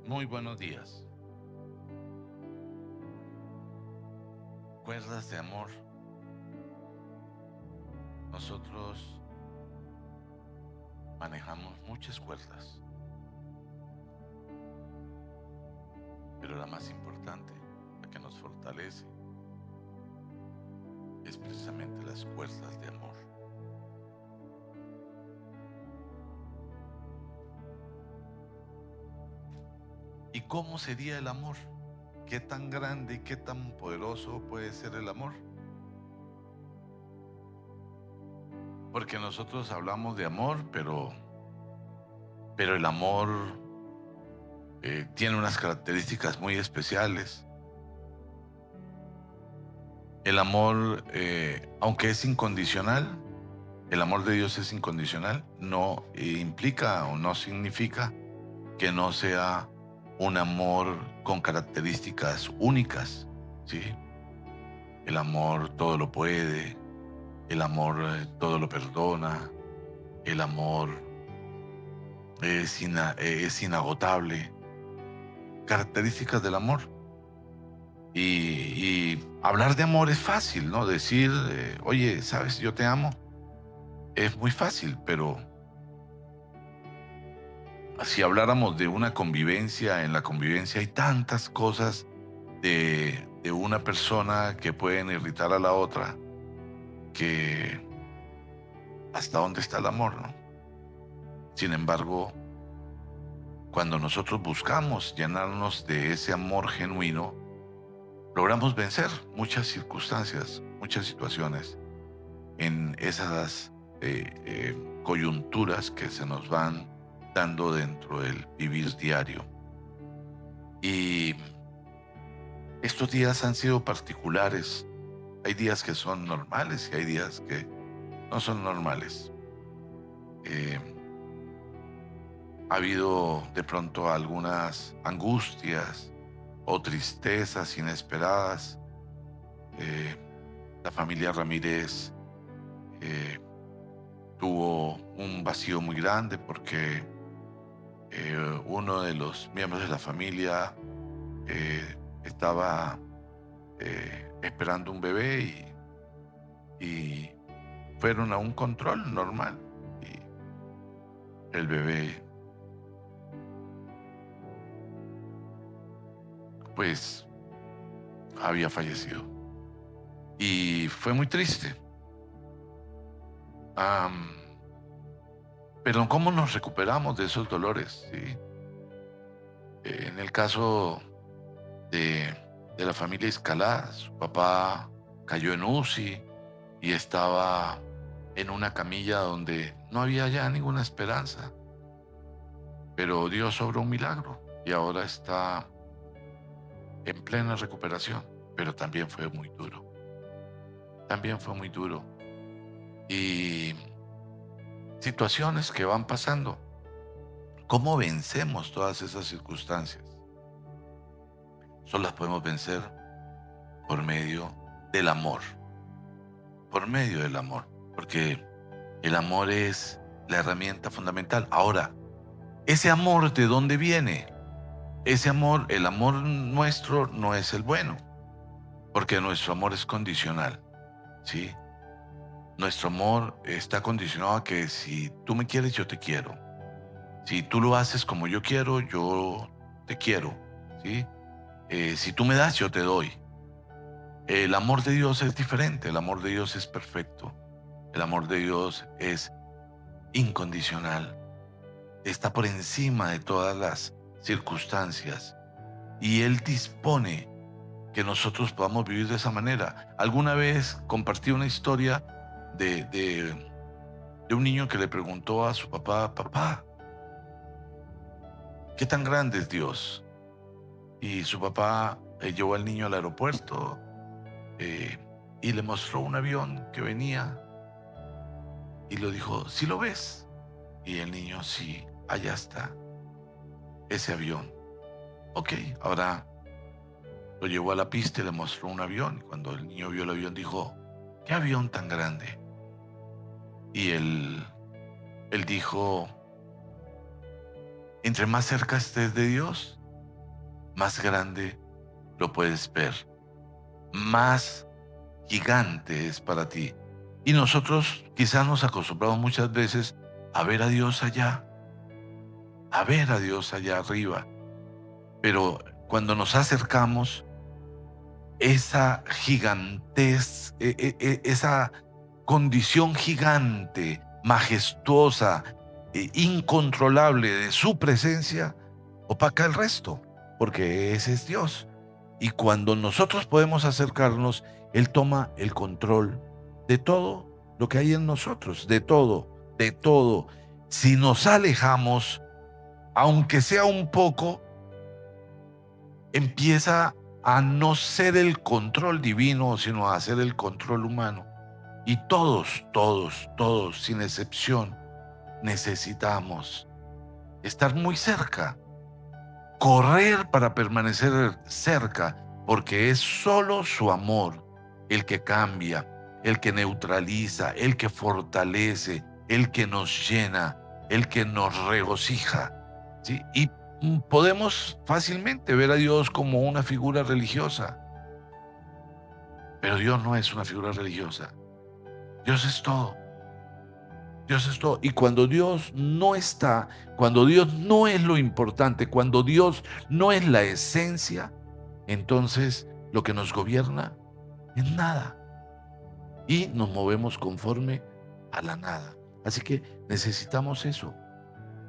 Muy buenos días. Cuerdas de amor. Nosotros manejamos muchas cuerdas, pero la más importante, la que nos fortalece, es precisamente las cuerdas de amor. ¿Y cómo sería el amor? ¿Qué tan grande y qué tan poderoso puede ser el amor? Porque nosotros hablamos de amor, pero el amor tiene unas características muy especiales. El amor, aunque es incondicional, el amor de Dios es incondicional, no implica o no significa que no sea un amor con características únicas, ¿sí? El amor todo lo puede, el amor todo lo perdona, el amor es inagotable, características del amor. Y hablar de amor es fácil, ¿no? Decir, oye, ¿sabes? Yo te amo. Es muy fácil, pero si habláramos de una convivencia, en la convivencia hay tantas cosas de una persona que pueden irritar a la otra, que hasta dónde está el amor, ¿no? Sin embargo, cuando nosotros buscamos llenarnos de ese amor genuino, logramos vencer muchas circunstancias, muchas situaciones en esas coyunturas que se nos van dando dentro del vivir diario. Y estos días han sido particulares. Hay días que son normales y hay días que no son normales. Eh, ha habido de pronto algunas angustias o tristezas inesperadas. Eh, la familia Ramírez eh, tuvo un vacío muy grande porque uno de los miembros de la familia estaba esperando un bebé y fueron a un control normal y el bebé pues había fallecido y fue muy triste. Am, pero ¿cómo nos recuperamos de esos dolores? ¿Sí? En el caso de, de la familia Escalá, su papá cayó en UCI y estaba en una camilla donde no había ya ninguna esperanza, pero Dios obró un milagro y ahora está en plena recuperación, pero también fue muy duro, también fue muy duro. Y situaciones que van pasando, ¿cómo vencemos todas esas circunstancias? Solo las podemos vencer por medio del amor, por medio del amor, porque el amor es la herramienta fundamental. Ahora, ¿ese amor de dónde viene? Ese amor, el amor nuestro no es el bueno, porque nuestro amor es condicional, ¿sí? Nuestro amor está condicionado a que si tú me quieres, yo te quiero. Si tú lo haces como yo quiero, yo te quiero, ¿sí? Si tú me das, yo te doy. El amor de Dios es diferente, el amor de Dios es perfecto, el amor de Dios es incondicional, está por encima de todas las circunstancias y Él dispone que nosotros podamos vivir de esa manera. Alguna vez compartí una historia de un niño que le preguntó a su papá, papá, ¿qué tan grande es Dios? Y su papá llevó al niño al aeropuerto eh, y le mostró un avión que venía y le dijo, ¿sí lo ves? Y el niño, sí, allá está, ese avión. Ok, ahora lo llevó a la pista y le mostró un avión. Cuando el niño vio el avión dijo, ¿qué avión tan grande? Y él dijo, entre más cerca estés de Dios, más grande lo puedes ver, más gigante es para ti. Y nosotros quizás nos acostumbramos muchas veces a ver a Dios allá, a ver a Dios allá arriba. Pero cuando nos acercamos, esa gigantez, esa condición gigante, majestuosa, incontrolable de su presencia, opaca el resto, porque ese es Dios. Y cuando nosotros podemos acercarnos, Él toma el control de todo lo que hay en nosotros, de todo, de todo. Si nos alejamos, aunque sea un poco, empieza a no ser el control divino, sino a ser el control humano. Y todos, todos, todos, sin excepción, necesitamos estar muy cerca, correr para permanecer cerca, porque es solo su amor el que cambia, el que neutraliza, el que fortalece, el que nos llena, el que nos regocija, ¿sí? Y podemos fácilmente ver a Dios como una figura religiosa, pero Dios no es una figura religiosa. Dios es todo. Dios es todo. Y cuando Dios no está, cuando Dios no es lo importante, cuando Dios no es la esencia, entonces lo que nos gobierna es nada. Y nos movemos conforme a la nada. Así que necesitamos eso.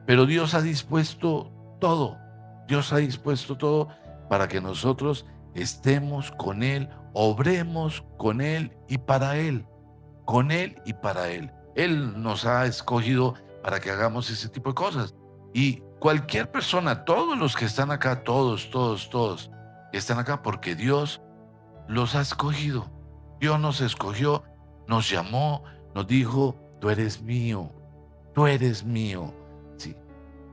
Pero Dios ha dispuesto todo. Dios ha dispuesto todo para que nosotros estemos con Él, obremos con Él y para Él. Con Él y para Él. Él nos ha escogido para que hagamos ese tipo de cosas. Y cualquier persona, todos los que están acá, todos, todos, todos, están acá porque Dios los ha escogido. Dios nos escogió, nos llamó, nos dijo, tú eres mío, tú eres mío. Sí.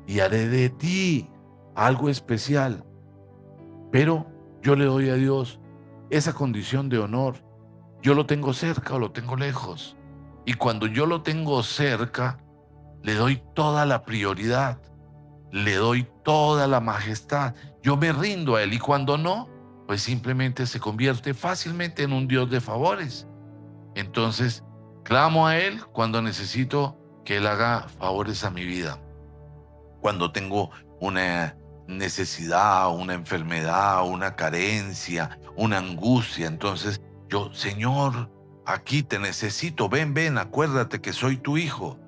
Y haré de ti algo especial. Pero yo le doy a Dios esa condición de honor. Yo lo tengo cerca o lo tengo lejos. Y cuando yo lo tengo cerca, le doy toda la prioridad, le doy toda la majestad. Yo me rindo a Él y cuando no, pues simplemente se convierte fácilmente en un Dios de favores. Entonces, clamo a Él cuando necesito que Él haga favores a mi vida. Cuando tengo una necesidad, una enfermedad, una carencia, una angustia, entonces yo, Señor, aquí te necesito, ven, ven, acuérdate que soy tu hijo.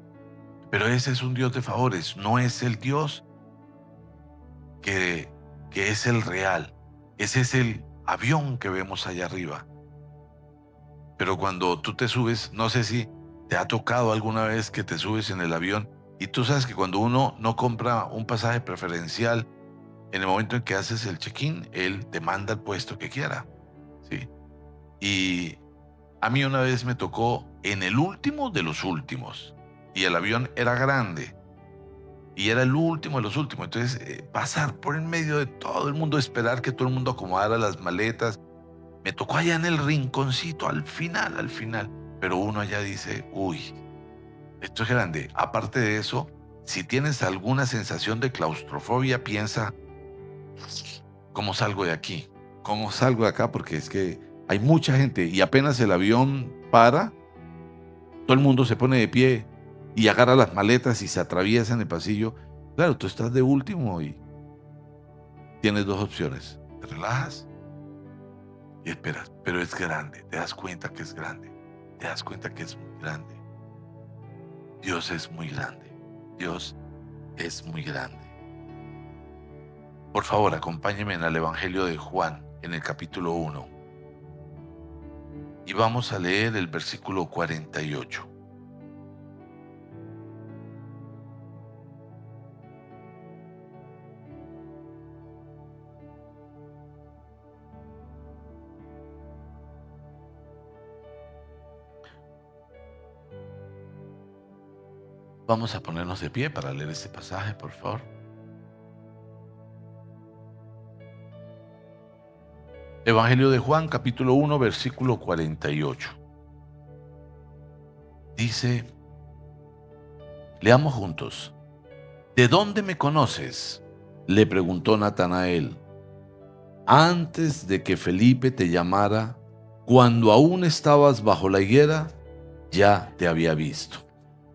Pero ese es un Dios de favores, no es el Dios que, que es el real. Ese es el avión que vemos allá arriba. Pero cuando tú te subes, no sé si te ha tocado alguna vez que te subes en el avión y tú sabes que cuando uno no compra un pasaje preferencial, en el momento en que haces el check-in, él te manda el puesto que quiera, ¿sí? Y a mí una vez me tocó en el último de los últimos y el avión era grande y era el último de los últimos. Entonces, pasar por en medio de todo el mundo, esperar que todo el mundo acomodara las maletas. Me tocó allá en el rinconcito, al final. Pero uno allá dice, uy, esto es grande. Aparte de eso, si tienes alguna sensación de claustrofobia, piensa, ¿cómo salgo de aquí? ¿Cómo salgo de acá? Porque es que hay mucha gente y apenas el avión para, todo el mundo se pone de pie y agarra las maletas y se atraviesa en el pasillo. Claro, tú estás de último y tienes dos opciones. Te relajas y esperas, pero es grande, te das cuenta que es grande, te das cuenta que es muy grande. Dios es muy grande, Dios es muy grande. Por favor, acompáñenme en el Evangelio de Juan, en el capítulo 1, y vamos a leer el versículo 48. Vamos a ponernos de pie para leer este pasaje, por favor. Evangelio de Juan, capítulo 1, versículo 48. Dice, leamos juntos. ¿De dónde me conoces?, le preguntó Natanael. antes de que Felipe te llamara, cuando aún estabas bajo la higuera, ya te había visto.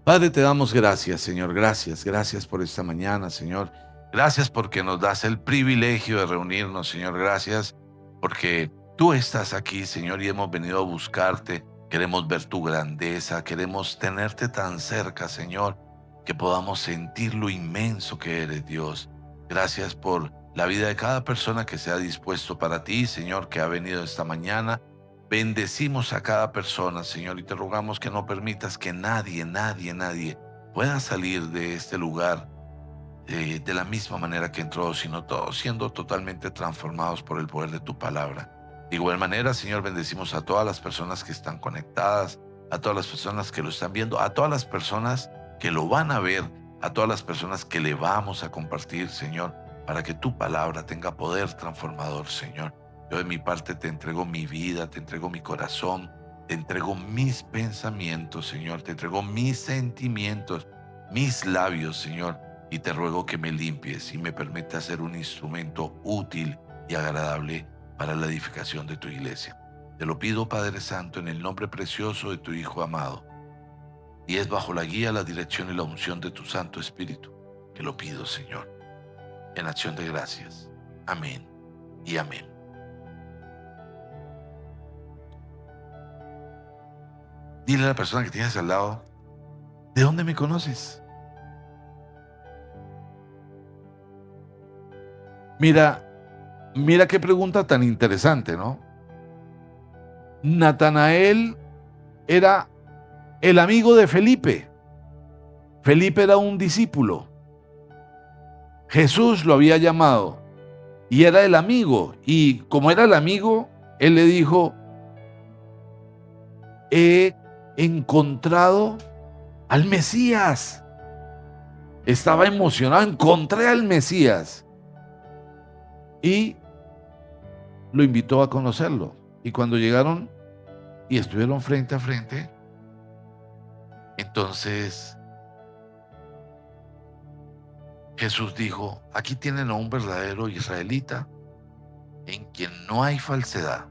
Padre, te damos gracias, Señor. Gracias por esta mañana, Señor. Gracias porque nos das el privilegio de reunirnos, Señor. Gracias porque tú estás aquí, Señor, y hemos venido a buscarte. Queremos ver tu grandeza, queremos tenerte tan cerca, Señor, que podamos sentir lo inmenso que eres, Dios. Gracias por la vida de cada persona que se ha dispuesto para ti, Señor, que ha venido esta mañana. Bendecimos a cada persona, Señor, y te rogamos que no permitas que nadie pueda salir de este lugar de la misma manera que entró, sino todos siendo totalmente transformados por el poder de tu palabra. De igual manera, Señor, bendecimos a todas las personas que están conectadas, a todas las personas que lo están viendo, a todas las personas que lo van a ver, a todas las personas que le vamos a compartir, Señor, para que tu palabra tenga poder transformador, Señor. Yo de mi parte te entrego mi vida, te entrego mi corazón, te entrego mis pensamientos, Señor, te entrego mis sentimientos, mis labios, Señor, y te ruego que me limpies y me permitas ser un instrumento útil y agradable para la edificación de tu iglesia. Te lo pido, Padre Santo, en el nombre precioso de tu Hijo amado, y es bajo la guía, la dirección y la unción de tu Santo Espíritu que lo pido, Señor, en acción de gracias. Amén y amén. Dile a la persona que tienes al lado, ¿de dónde me conoces? Mira qué pregunta tan interesante, ¿no? Natanael era el amigo de Felipe. Felipe era un discípulo. Jesús lo había llamado y era el amigo. Y como era el amigo, él le dijo, he encontrado al Mesías. Estaba emocionado, encontré al Mesías. Y lo invitó a conocerlo. Y cuando llegaron y estuvieron frente a frente, entonces Jesús dijo, aquí tienen a un verdadero israelita en quien no hay falsedad.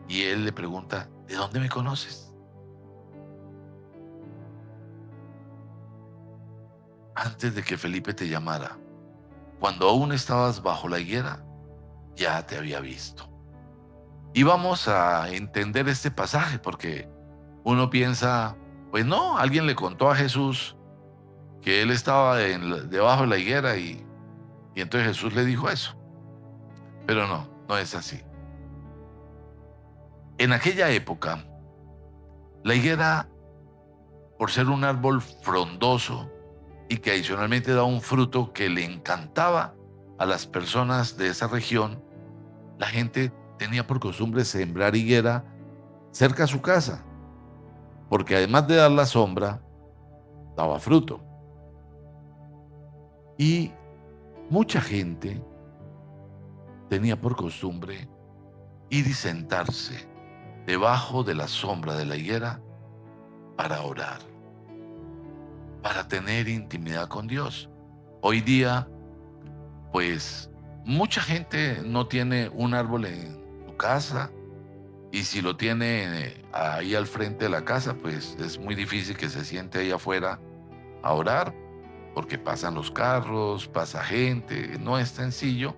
Y él le pregunta, ¿de dónde me conoces? Antes de que Felipe te llamara, cuando aún estabas bajo la higuera, ya te había visto. Y vamos a entender este pasaje porque uno piensa, pues no, alguien le contó a Jesús que él estaba debajo de la higuera y entonces Jesús le dijo eso. Pero no es así. En aquella época, la higuera, por ser un árbol frondoso y que adicionalmente daba un fruto que le encantaba a las personas de esa región, la gente tenía por costumbre sembrar higuera cerca a su casa, porque además de dar la sombra, daba fruto. Y mucha gente tenía por costumbre ir y sentarse debajo de la sombra de la higuera para orar, para tener intimidad con Dios. Hoy día, pues, mucha gente no tiene un árbol en su casa, y si lo tiene ahí al frente de la casa, pues es muy difícil que se siente ahí afuera a orar, porque pasan los carros, pasa gente, no es sencillo.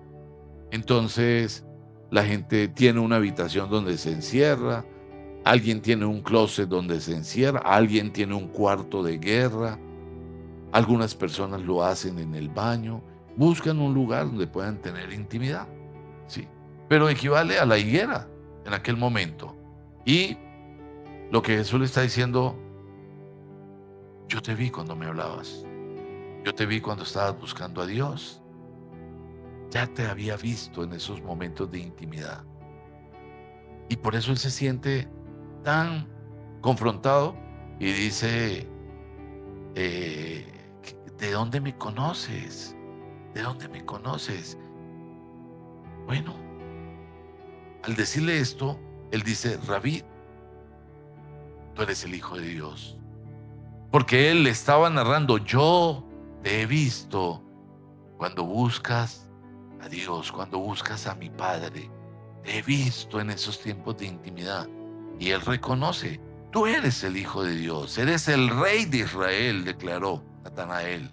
Entonces, la gente tiene una habitación donde se encierra, alguien tiene un closet donde se encierra, alguien tiene un cuarto de guerra, algunas personas lo hacen en el baño, buscan un lugar donde puedan tener intimidad, ¿sí? Pero equivale a la higuera en aquel momento. Y lo que Jesús le está diciendo, yo te vi cuando me hablabas, yo te vi cuando estabas buscando a Dios, ya te había visto en esos momentos de intimidad. Y por eso él se siente tan confrontado y dice, ¿de dónde me conoces? ¿De dónde me conoces? Bueno, al decirle esto, él dice, Rabí, tú eres el Hijo de Dios. Porque él le estaba narrando, yo te he visto cuando buscas a Dios, cuando buscas a mi Padre. Te he visto en esos tiempos de intimidad. Y Él reconoce, tú eres el Hijo de Dios, eres el Rey de Israel, declaró Natanael.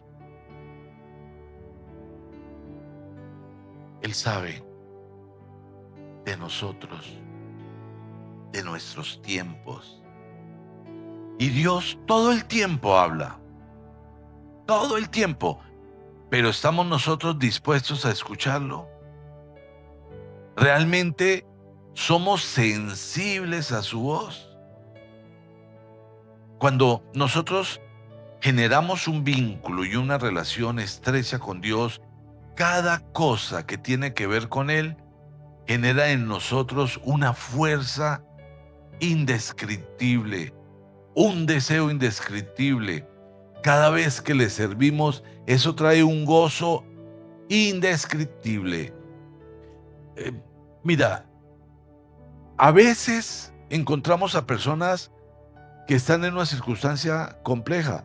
Él sabe de nosotros, de nuestros tiempos. Y Dios todo el tiempo habla, todo el tiempo. Pero ¿estamos nosotros dispuestos a escucharlo? ¿Realmente somos sensibles a su voz? Cuando nosotros generamos un vínculo y una relación estrecha con Dios, cada cosa que tiene que ver con Él genera en nosotros una fuerza indescriptible, un deseo indescriptible. Cada vez que le servimos, eso trae un gozo indescriptible. Mira, a veces encontramos a personas que están en una circunstancia compleja.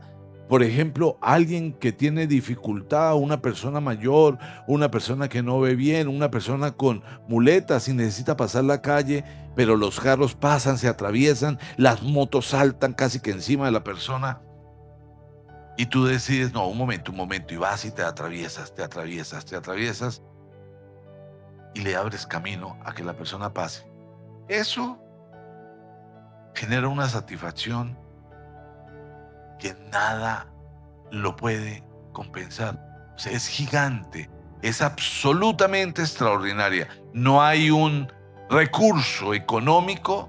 Por ejemplo, alguien que tiene dificultad, una persona mayor, una persona que no ve bien, una persona con muletas y necesita pasar la calle, pero los carros pasan, se atraviesan, las motos saltan casi que encima de la persona. Y tú decides, no, un momento, y vas y te atraviesas, y le abres camino a que la persona pase. Eso genera una satisfacción que nada lo puede compensar. O sea, es gigante, es absolutamente extraordinaria. No hay un recurso económico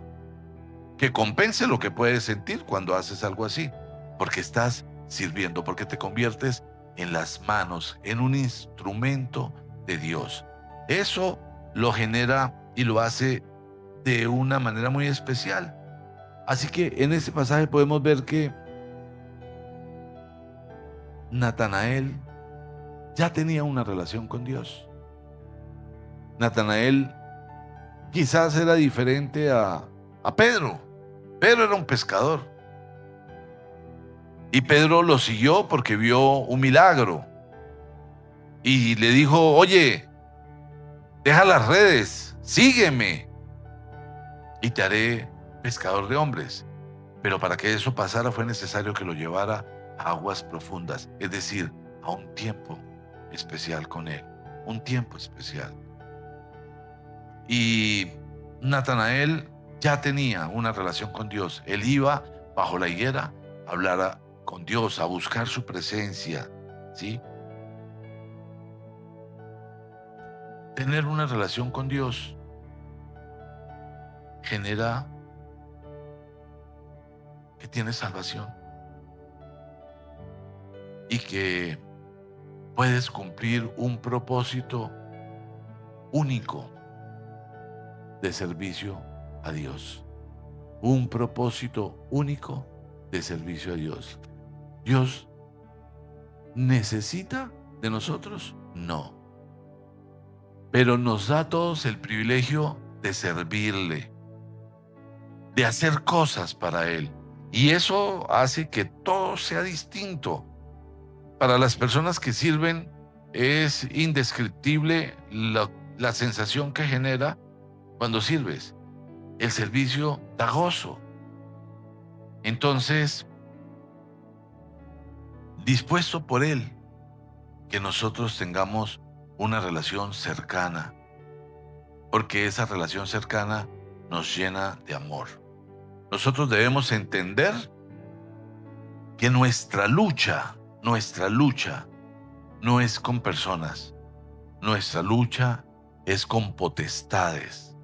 que compense lo que puedes sentir cuando haces algo así, porque estás sirviendo, porque te conviertes en las manos, en un instrumento de Dios. Eso lo genera y lo hace de una manera muy especial. Así que en este pasaje podemos ver que Natanael ya tenía una relación con Dios. Natanael quizás era diferente a Pedro. Pedro era un pescador. Y Pedro lo siguió porque vio un milagro. Y le dijo, oye, deja las redes, sígueme y te haré pescador de hombres. Pero para que eso pasara fue necesario que lo llevara a aguas profundas, es decir, a un tiempo especial con Él, un tiempo especial. Y Natanael ya tenía una relación con Dios. Él iba bajo la higuera a hablar con Dios, a buscar su presencia, ¿sí? Tener una relación con Dios genera que tienes salvación y que puedes cumplir un propósito único de servicio a Dios. Un propósito único de servicio a Dios. ¿Dios necesita de nosotros? No. Pero nos da a todos el privilegio de servirle, de hacer cosas para Él. Y eso hace que todo sea distinto. Para las personas que sirven es indescriptible la sensación que genera cuando sirves. El servicio da gozo. Entonces, dispuesto por Él, que nosotros tengamos una relación cercana, porque esa relación cercana nos llena de amor. Nosotros debemos entender que nuestra lucha no es con personas, nuestra lucha es con potestades.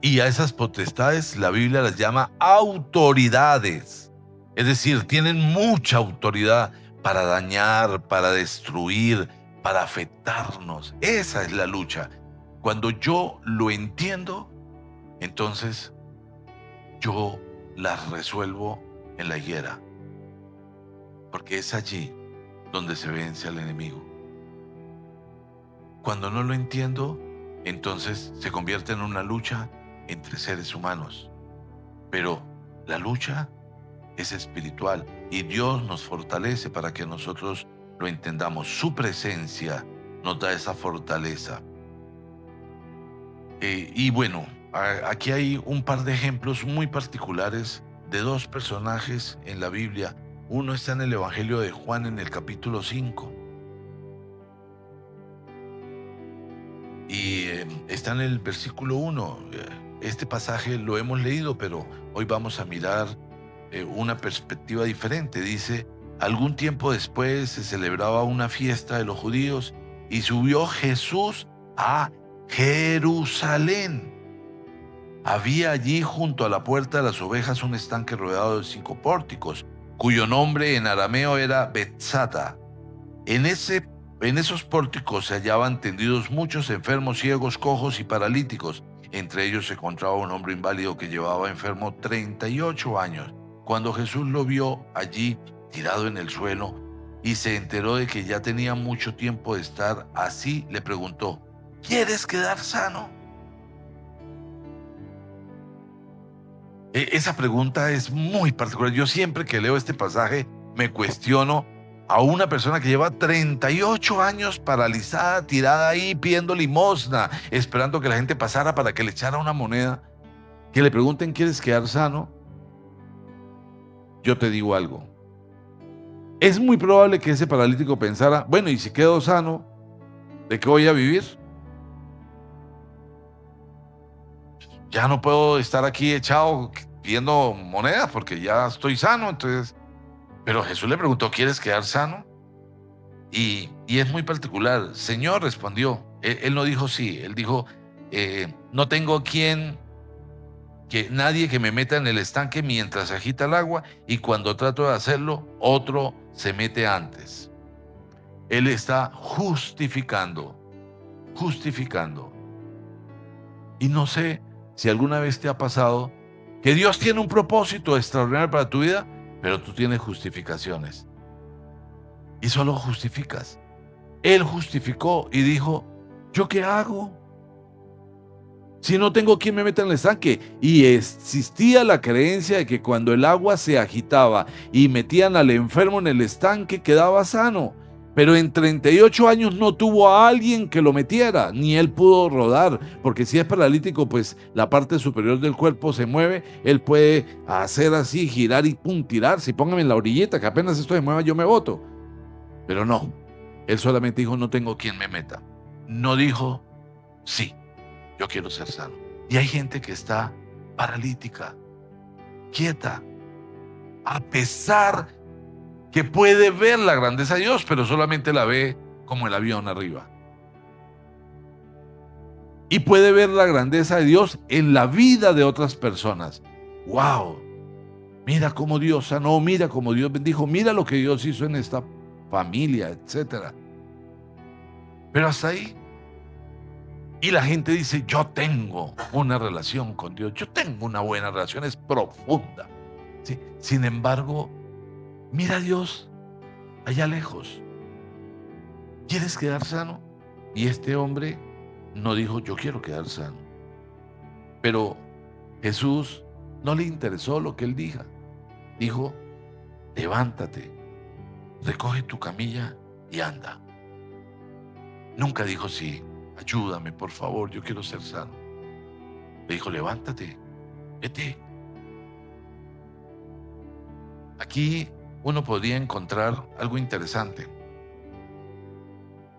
Y a esas potestades la Biblia las llama autoridades. Es decir, tienen mucha autoridad para dañar, para destruir, para afectarnos. Esa es la lucha. Cuando yo lo entiendo, entonces yo las resuelvo en la higuera. Porque es allí donde se vence al enemigo. Cuando no lo entiendo, entonces se convierte en una lucha entre seres humanos. Pero la lucha es espiritual y Dios nos fortalece para que nosotros lo entendamos. Su presencia nos da esa fortaleza. Y bueno, aquí hay un par de ejemplos muy particulares de dos personajes en la Biblia. Uno está en el Evangelio de Juan en el capítulo 5 y está en el versículo 1. Este pasaje lo hemos leído, pero hoy vamos a mirar una perspectiva diferente. Dice: algún tiempo después se celebraba una fiesta de los judíos y subió Jesús a Jerusalén. Había allí junto a la puerta de las ovejas un estanque rodeado de 5 pórticos, cuyo nombre en arameo era Betzata. En esos pórticos se hallaban tendidos muchos enfermos, ciegos, cojos y paralíticos. Entre ellos se encontraba un hombre inválido que llevaba enfermo 38 años. Cuando Jesús lo vio allí tirado en el suelo y se enteró de que ya tenía mucho tiempo de estar así, le preguntó: ¿quieres quedar sano? Esa pregunta es muy particular. Yo siempre que leo este pasaje me cuestiono a una persona que lleva 38 años paralizada, tirada ahí, pidiendo limosna, esperando que la gente pasara para que le echara una moneda, que le pregunten: ¿quieres quedar sano? Yo te digo algo. Es muy probable que ese paralítico pensara: bueno, y si quedo sano, ¿de qué voy a vivir? Ya no puedo estar aquí echado pidiendo monedas porque ya estoy sano. Entonces, pero Jesús le preguntó: ¿quieres quedar sano? Y es muy particular. Señor, respondió. Él no dijo sí, él dijo: no tengo nadie que me meta en el estanque mientras se agita el agua, y cuando trato de hacerlo, otro se mete antes. Él está justificando. Y no sé si alguna vez te ha pasado que Dios tiene un propósito extraordinario para tu vida, pero tú tienes justificaciones. Y solo justificas. Él justificó y dijo: ¿yo qué hago? Si no tengo quien me meta en el estanque. Y existía la creencia de que cuando el agua se agitaba y metían al enfermo en el estanque, quedaba sano. Pero en 38 años no tuvo a alguien que lo metiera, ni él pudo rodar, porque si es paralítico, pues la parte superior del cuerpo se mueve, él puede hacer así, girar y pum, tirarse, y póngame en la orillita, que apenas esto se mueva yo me boto. Pero no, él solamente dijo: no tengo quien me meta. No dijo: sí, yo quiero ser sano. Y hay gente que está paralítica, quieta, a pesar que puede ver la grandeza de Dios, pero solamente la ve como el avión arriba. Y puede ver la grandeza de Dios en la vida de otras personas. ¡Wow! Mira cómo Dios sanó, mira cómo Dios bendijo, mira lo que Dios hizo en esta familia, etc. Pero hasta ahí. Y la gente dice: yo tengo una relación con Dios, yo tengo una buena relación, es profunda. ¿Sí? Sin embargo, mira a Dios allá lejos. ¿Quieres quedar sano? Y este hombre no dijo: yo quiero quedar sano. Pero Jesús no le interesó lo que él diga. Dijo: levántate, recoge tu camilla y anda. Nunca dijo: sí, ayúdame, por favor, yo quiero ser sano. Le dijo: levántate, vete. Aquí uno podría encontrar algo interesante.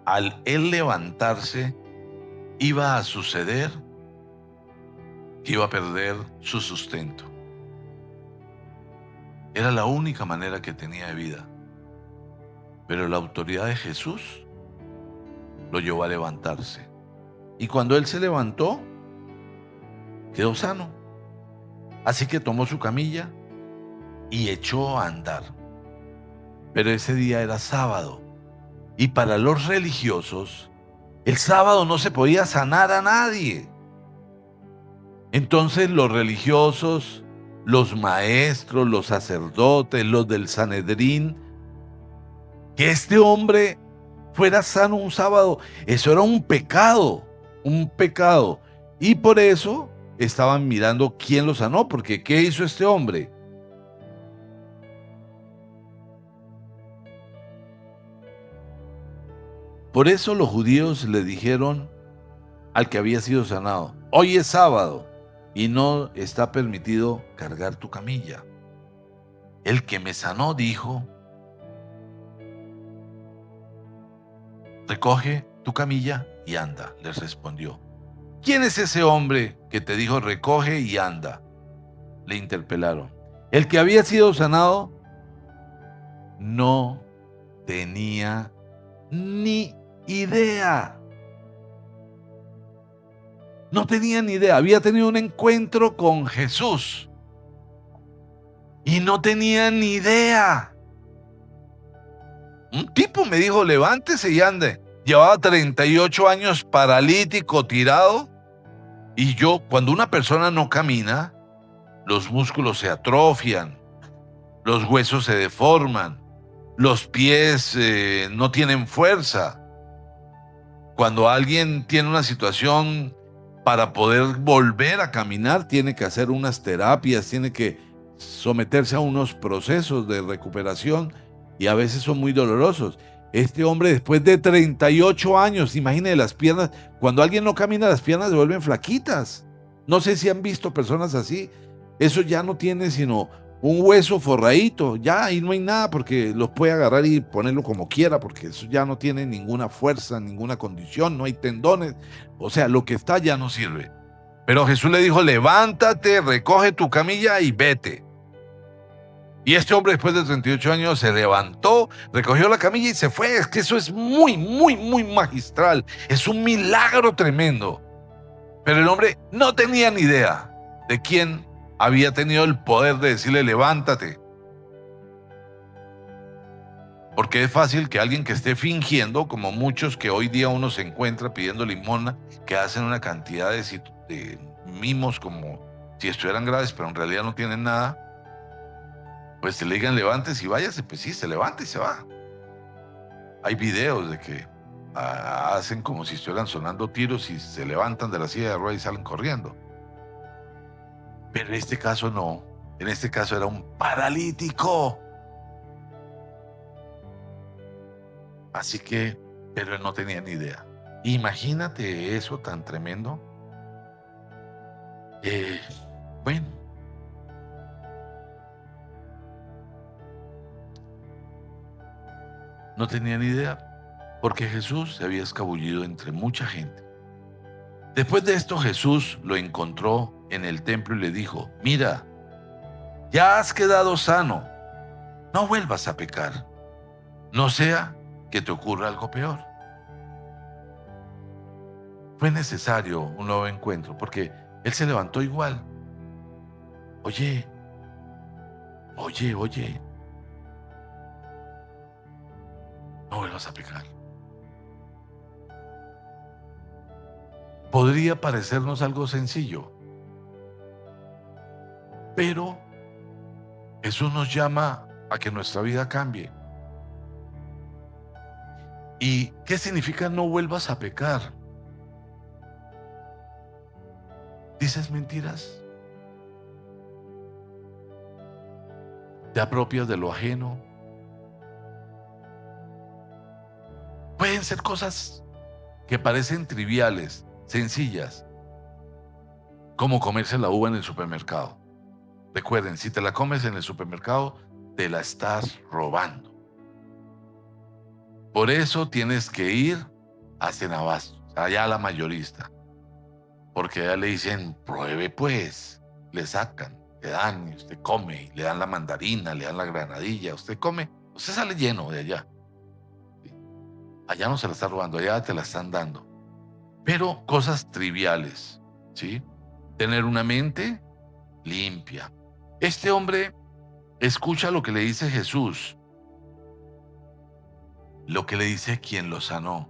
Al él levantarse, iba a suceder que iba a perder su sustento. Era la única manera que tenía de vida. Pero la autoridad de Jesús lo llevó a levantarse. Y cuando él se levantó, quedó sano. Así que tomó su camilla y echó a andar. Pero ese día era sábado. Y para los religiosos, el sábado no se podía sanar a nadie. Entonces los religiosos, los maestros, los sacerdotes, los del Sanedrín, que este hombre fuera sano un sábado, eso era un pecado. Y por eso estaban mirando quién lo sanó, porque ¿qué hizo este hombre? Por eso los judíos le dijeron al que había sido sanado: hoy es sábado y no está permitido cargar tu camilla. El que me sanó dijo: recoge tu camilla y anda, les respondió. ¿Quién es ese hombre que te dijo recoge y anda? Le interpelaron. El que había sido sanado no tenía ni idea. No tenía ni idea. Había tenido un encuentro con Jesús y no tenía ni idea. Un tipo me dijo: levántese y ande. Llevaba 38 años paralítico, tirado. Y yo, cuando una persona no camina, los músculos se atrofian, los huesos se deforman, los pies no tienen fuerza. Cuando alguien tiene una situación, para poder volver a caminar, tiene que hacer unas terapias, tiene que someterse a unos procesos de recuperación y a veces son muy dolorosos. Este hombre, después de 38 años, imagínese las piernas, cuando alguien no camina, las piernas se vuelven flaquitas. No sé si han visto personas así. Eso ya no tiene sino un hueso forradito, ya ahí no hay nada, porque los puede agarrar y ponerlo como quiera, porque eso ya no tiene ninguna fuerza, ninguna condición, no hay tendones, o sea, lo que está ya no sirve. Pero Jesús le dijo: levántate, recoge tu camilla y vete. Y este hombre, después de 38 años, se levantó, recogió la camilla y se fue. Es que eso es muy, muy, muy magistral, es un milagro tremendo. Pero el hombre no tenía ni idea de quién había tenido el poder de decirle: levántate. Porque es fácil que alguien que esté fingiendo, como muchos que hoy día uno se encuentra pidiendo limosna, que hacen una cantidad de mimos como si estuvieran graves, pero en realidad no tienen nada, pues se le digan: levántese y váyase. Pues sí, se levanta y se va. Hay videos de que hacen como si estuvieran sonando tiros y se levantan de la silla de ruedas y salen corriendo. Pero en este caso no. En este caso era un paralítico. Así que, pero él no tenía ni idea. Imagínate eso tan tremendo. Bueno. No tenía ni idea, porque Jesús se había escabullido entre mucha gente. Después de esto, Jesús lo encontró en el templo y le dijo: mira, ya has quedado sano, no vuelvas a pecar, no sea que te ocurra algo peor. Fue necesario un nuevo encuentro, porque él se levantó igual. Oye, no vuelvas a pecar. Podría parecernos algo sencillo, pero Jesús nos llama a que nuestra vida cambie. ¿Y qué significa no vuelvas a pecar? ¿Dices mentiras? ¿Te apropias de lo ajeno? Pueden ser cosas que parecen triviales, sencillas, como comerse la uva en el supermercado. Recuerden, si te la comes en el supermercado, te la estás robando. Por eso tienes que ir a Cenabastos, allá a la mayorista, porque allá le dicen: pruebe pues, le sacan, le dan, y usted come, y le dan la mandarina, le dan la granadilla, usted come, usted sale lleno de allá. Allá no se la está robando, allá te la están dando. Pero cosas triviales, ¿sí? Tener una mente limpia. Este hombre escucha lo que le dice Jesús, lo que le dice quien lo sanó.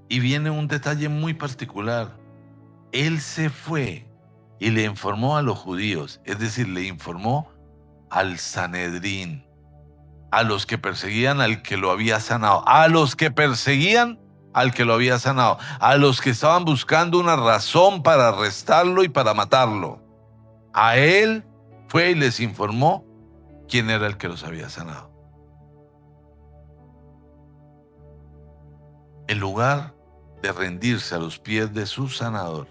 Y viene un detalle muy particular. Él se fue y le informó a los judíos, es decir, le informó al Sanedrín, a los que perseguían al que lo había sanado, a los que perseguían al que lo había sanado, a los que estaban buscando una razón para arrestarlo y para matarlo. A él fue y les informó quién era el que los había sanado. en lugar de rendirse a los pies de su sanador.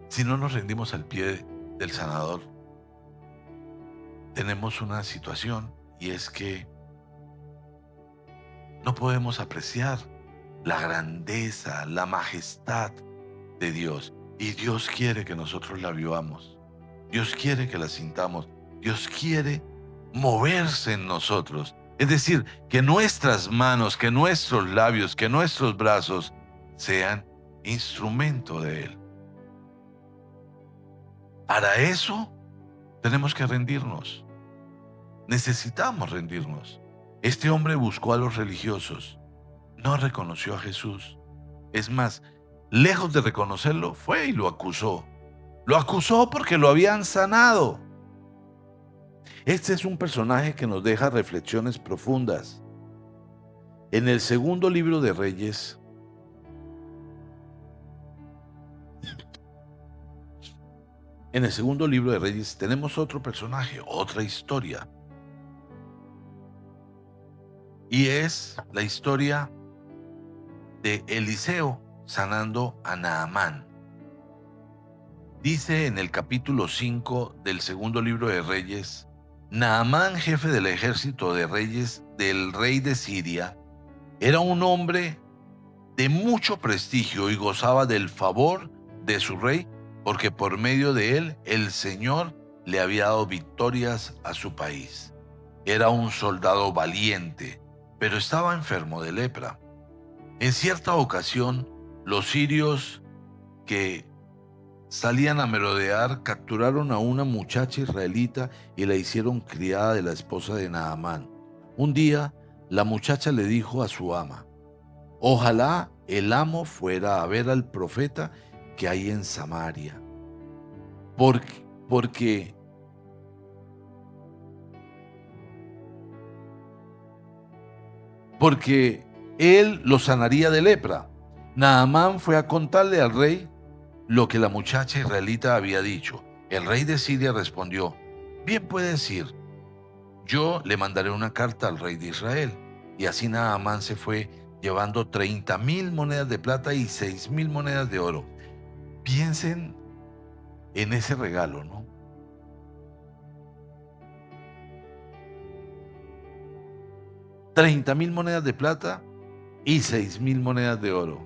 Si no nos rendimos al pie del sanador, tenemos una situación, y es que no podemos apreciar la grandeza, la majestad de Dios. Y Dios quiere que nosotros la vivamos. Dios quiere que la sintamos. Dios quiere moverse en nosotros. Es decir, que nuestras manos, que nuestros labios, que nuestros brazos sean instrumento de Él. Para eso tenemos que rendirnos. Necesitamos rendirnos. Este hombre buscó a los religiosos, no reconoció a Jesús. Es más, lejos de reconocerlo, fue y lo acusó. Lo acusó porque lo habían sanado. Este es un personaje que nos deja reflexiones profundas. En el segundo libro de Reyes, tenemos otro personaje, otra historia. Y es la historia de Eliseo sanando a Naamán. Dice en el capítulo 5 del segundo libro de Reyes: Naamán, jefe del ejército de reyes del rey de Siria, era un hombre de mucho prestigio y gozaba del favor de su rey, porque por medio de él el Señor le había dado victorias a su país. Era un soldado valiente, pero estaba enfermo de lepra. En cierta ocasión, los sirios que salían a merodear capturaron a una muchacha israelita y la hicieron criada de la esposa de Naamán. Un día, la muchacha le dijo a su ama: ojalá el amo fuera a ver al profeta que hay en Samaria, porque él lo sanaría de lepra. Naamán fue a contarle al rey lo que la muchacha israelita había dicho. El rey de Siria respondió: bien puedes ir, yo le mandaré una carta al rey de Israel. Y así Naamán se fue, llevando 30,000 monedas de plata y 6,000 monedas de oro. Piensen en ese regalo, ¿no? 30,000 monedas de plata y 6,000 monedas de oro.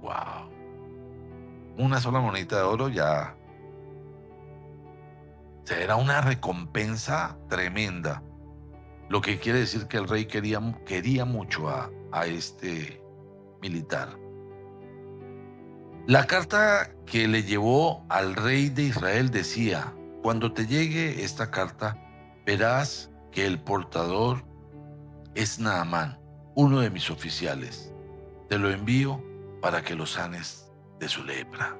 ¡Wow! Una sola monedita de oro ya era una recompensa tremenda. Lo que quiere decir que el rey quería mucho a este militar. La carta que le llevó al rey de Israel decía: cuando te llegue esta carta, verás que el portador es Naamán, uno de mis oficiales. Te lo envío para que lo sanes de su lepra.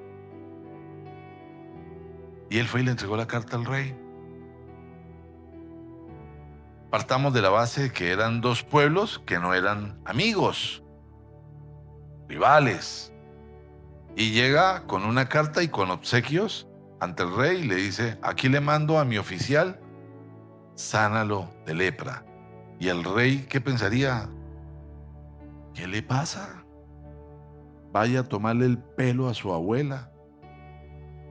Y él fue y le entregó la carta al rey. Partamos de la base de que eran dos pueblos que no eran amigos, rivales. Y llega con una carta y con obsequios ante el rey y le dice: aquí le mando a mi oficial, sánalo de lepra. Y el rey, ¿qué pensaría? ¿Qué le pasa? Vaya a tomarle el pelo a su abuela.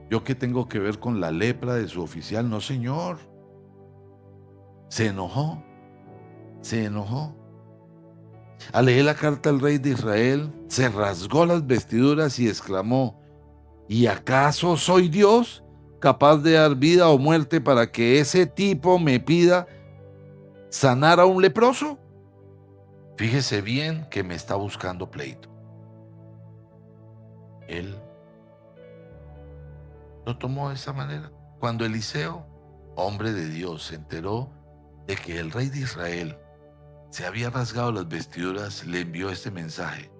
¿Yo qué tengo que ver con la lepra de su oficial? No, señor. Se enojó. Al leer la carta al rey de Israel, se rasgó las vestiduras y exclamó: ¿y acaso soy Dios, capaz de dar vida o muerte para que ese tipo me pida sanar a un leproso? Fíjese bien que me está buscando pleito. Él lo tomó de esa manera. Cuando Eliseo, hombre de Dios, se enteró de que el rey de Israel se había rasgado las vestiduras, le envió este mensaje: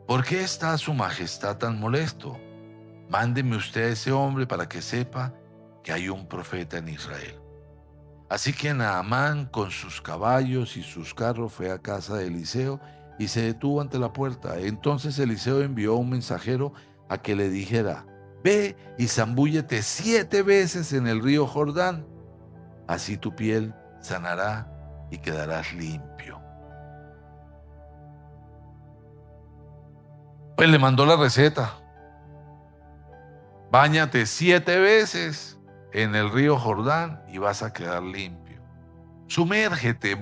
¿por qué está su majestad tan molesto? Mándeme usted a ese hombre para que sepa que hay un profeta en Israel. Así que Naamán, con sus caballos y sus carros, fue a casa de Eliseo y se detuvo ante la puerta. Entonces Eliseo envió un mensajero a que le dijera: Ve y zambúllete 7 veces en el río Jordán. Así tu piel sanará y quedarás limpio. Pues le mandó la receta. Báñate 7 veces en el río Jordán y vas a quedar limpio. Sumérgete,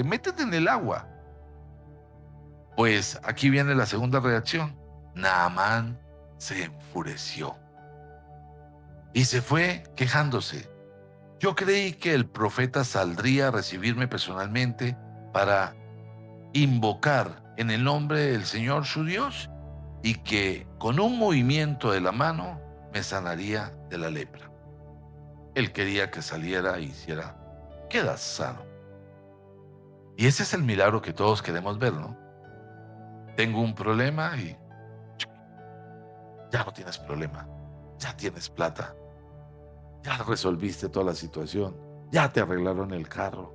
métete en el agua. Pues aquí viene la segunda reacción. Naamán se enfureció y se fue quejándose. Yo creí que el profeta saldría a recibirme personalmente para invocar en el nombre del Señor su Dios y que con un movimiento de la mano me sanaría de la lepra. Él quería que saliera e hiciera, quedas sano. Y ese es el milagro que todos queremos ver, ¿no? Tengo un problema y ya no tienes problema, ya tienes plata, ya resolviste toda la situación, ya te arreglaron el carro,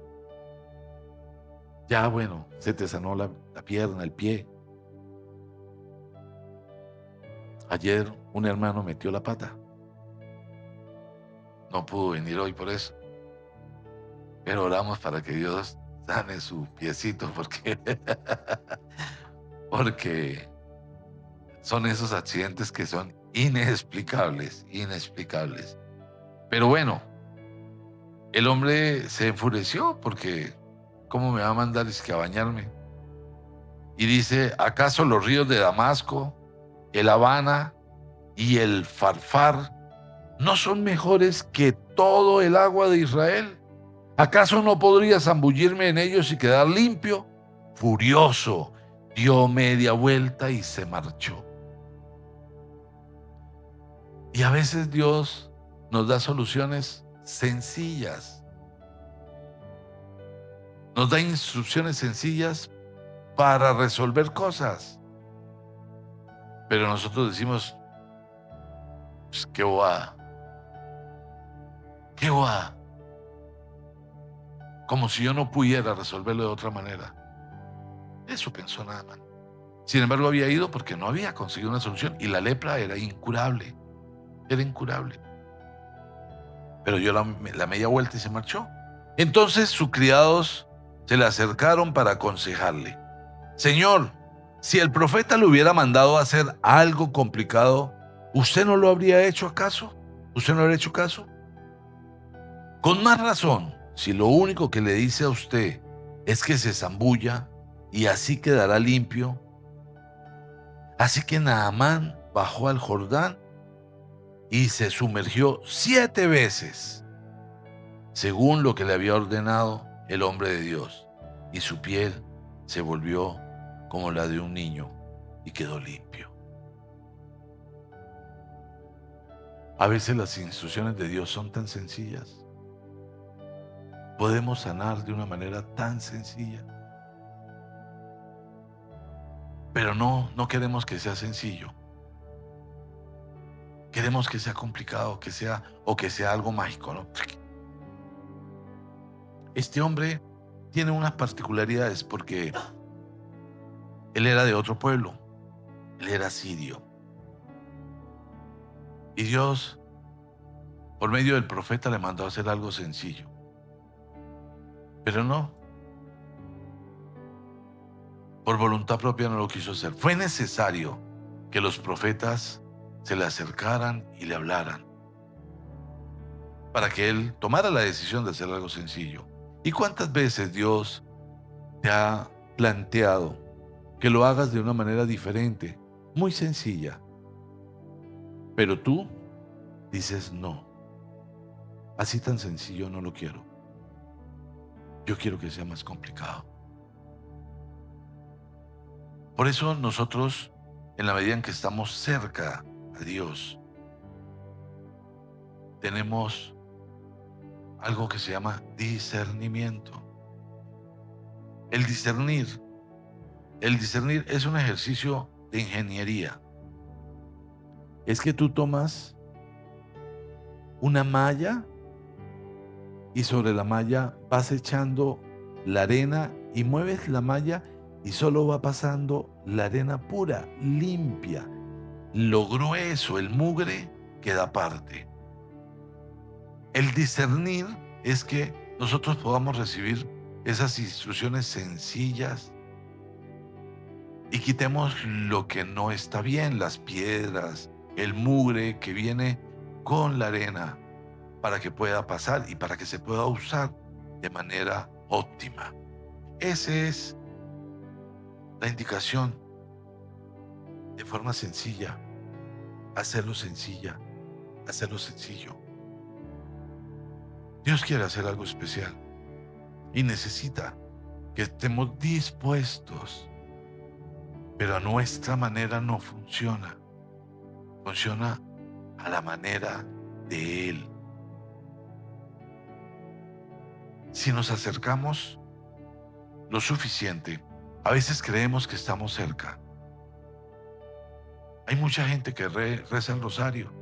ya bueno, se te sanó la pierna, el pie. Ayer un hermano metió la pata, no pudo venir hoy por eso, pero oramos para que Dios sane su piecito porque son esos accidentes que son inexplicables. Pero bueno, el hombre se enfureció porque ¿cómo me va a mandar es que a bañarme? Y dice, ¿acaso los ríos de Damasco, el Habana y el Farfar no son mejores que todo el agua de Israel? ¿Acaso no podría zambullirme en ellos y quedar limpio? Furioso, dio media vuelta y se marchó. Y a veces Dios nos da soluciones sencillas. Nos da instrucciones sencillas para resolver cosas. Pero nosotros decimos, pues, qué bobada. Qué bobada. Como si yo no pudiera resolverlo de otra manera. Eso pensó Naamán. Sin embargo, había ido porque no había conseguido una solución y la lepra era incurable. Era incurable. Pero dio la media vuelta y se marchó. Entonces sus criados se le acercaron para aconsejarle. Señor, si el profeta le hubiera mandado a hacer algo complicado, ¿usted no lo habría hecho acaso? ¿Usted no habría hecho caso? Con más razón, si lo único que le dice a usted es que se zambulla y así quedará limpio. Así que Naamán bajó al Jordán y se sumergió 7 veces, según lo que le había ordenado el hombre de Dios, y su piel se volvió como la de un niño y quedó limpio. A veces las instrucciones de Dios son tan sencillas. Podemos sanar de una manera tan sencilla. Pero no queremos que sea sencillo. Queremos que sea complicado, que sea algo mágico, ¿no? Este hombre tiene unas particularidades porque él era de otro pueblo. Él era sirio. Y Dios, por medio del profeta, le mandó a hacer algo sencillo. Pero no. Por voluntad propia no lo quiso hacer. Fue necesario que los profetas se le acercaran y le hablaran para que él tomara la decisión de hacer algo sencillo. ¿Y cuántas veces Dios te ha planteado que lo hagas de una manera diferente, muy sencilla? Pero tú dices no. Así tan sencillo no lo quiero. Yo quiero que sea más complicado. Por eso nosotros, en la medida en que estamos cerca a Dios, tenemos algo que se llama discernimiento. El discernir es un ejercicio de ingeniería. Es que tú tomas una malla y sobre la malla vas echando la arena y mueves la malla y solo va pasando la arena pura, limpia. lo grueso, el mugre, queda aparte. El discernir es que nosotros podamos recibir esas instrucciones sencillas y quitemos lo que no está bien, las piedras, el mugre que viene con la arena, para que pueda pasar y para que se pueda usar de manera óptima. Esa es la indicación, de forma sencilla, hacerlo sencillo. Dios quiere hacer algo especial y necesita que estemos dispuestos, pero a nuestra manera no funciona. Funciona a la manera de Él. Si nos acercamos lo suficiente, a veces creemos que estamos cerca. Hay mucha gente que reza el rosario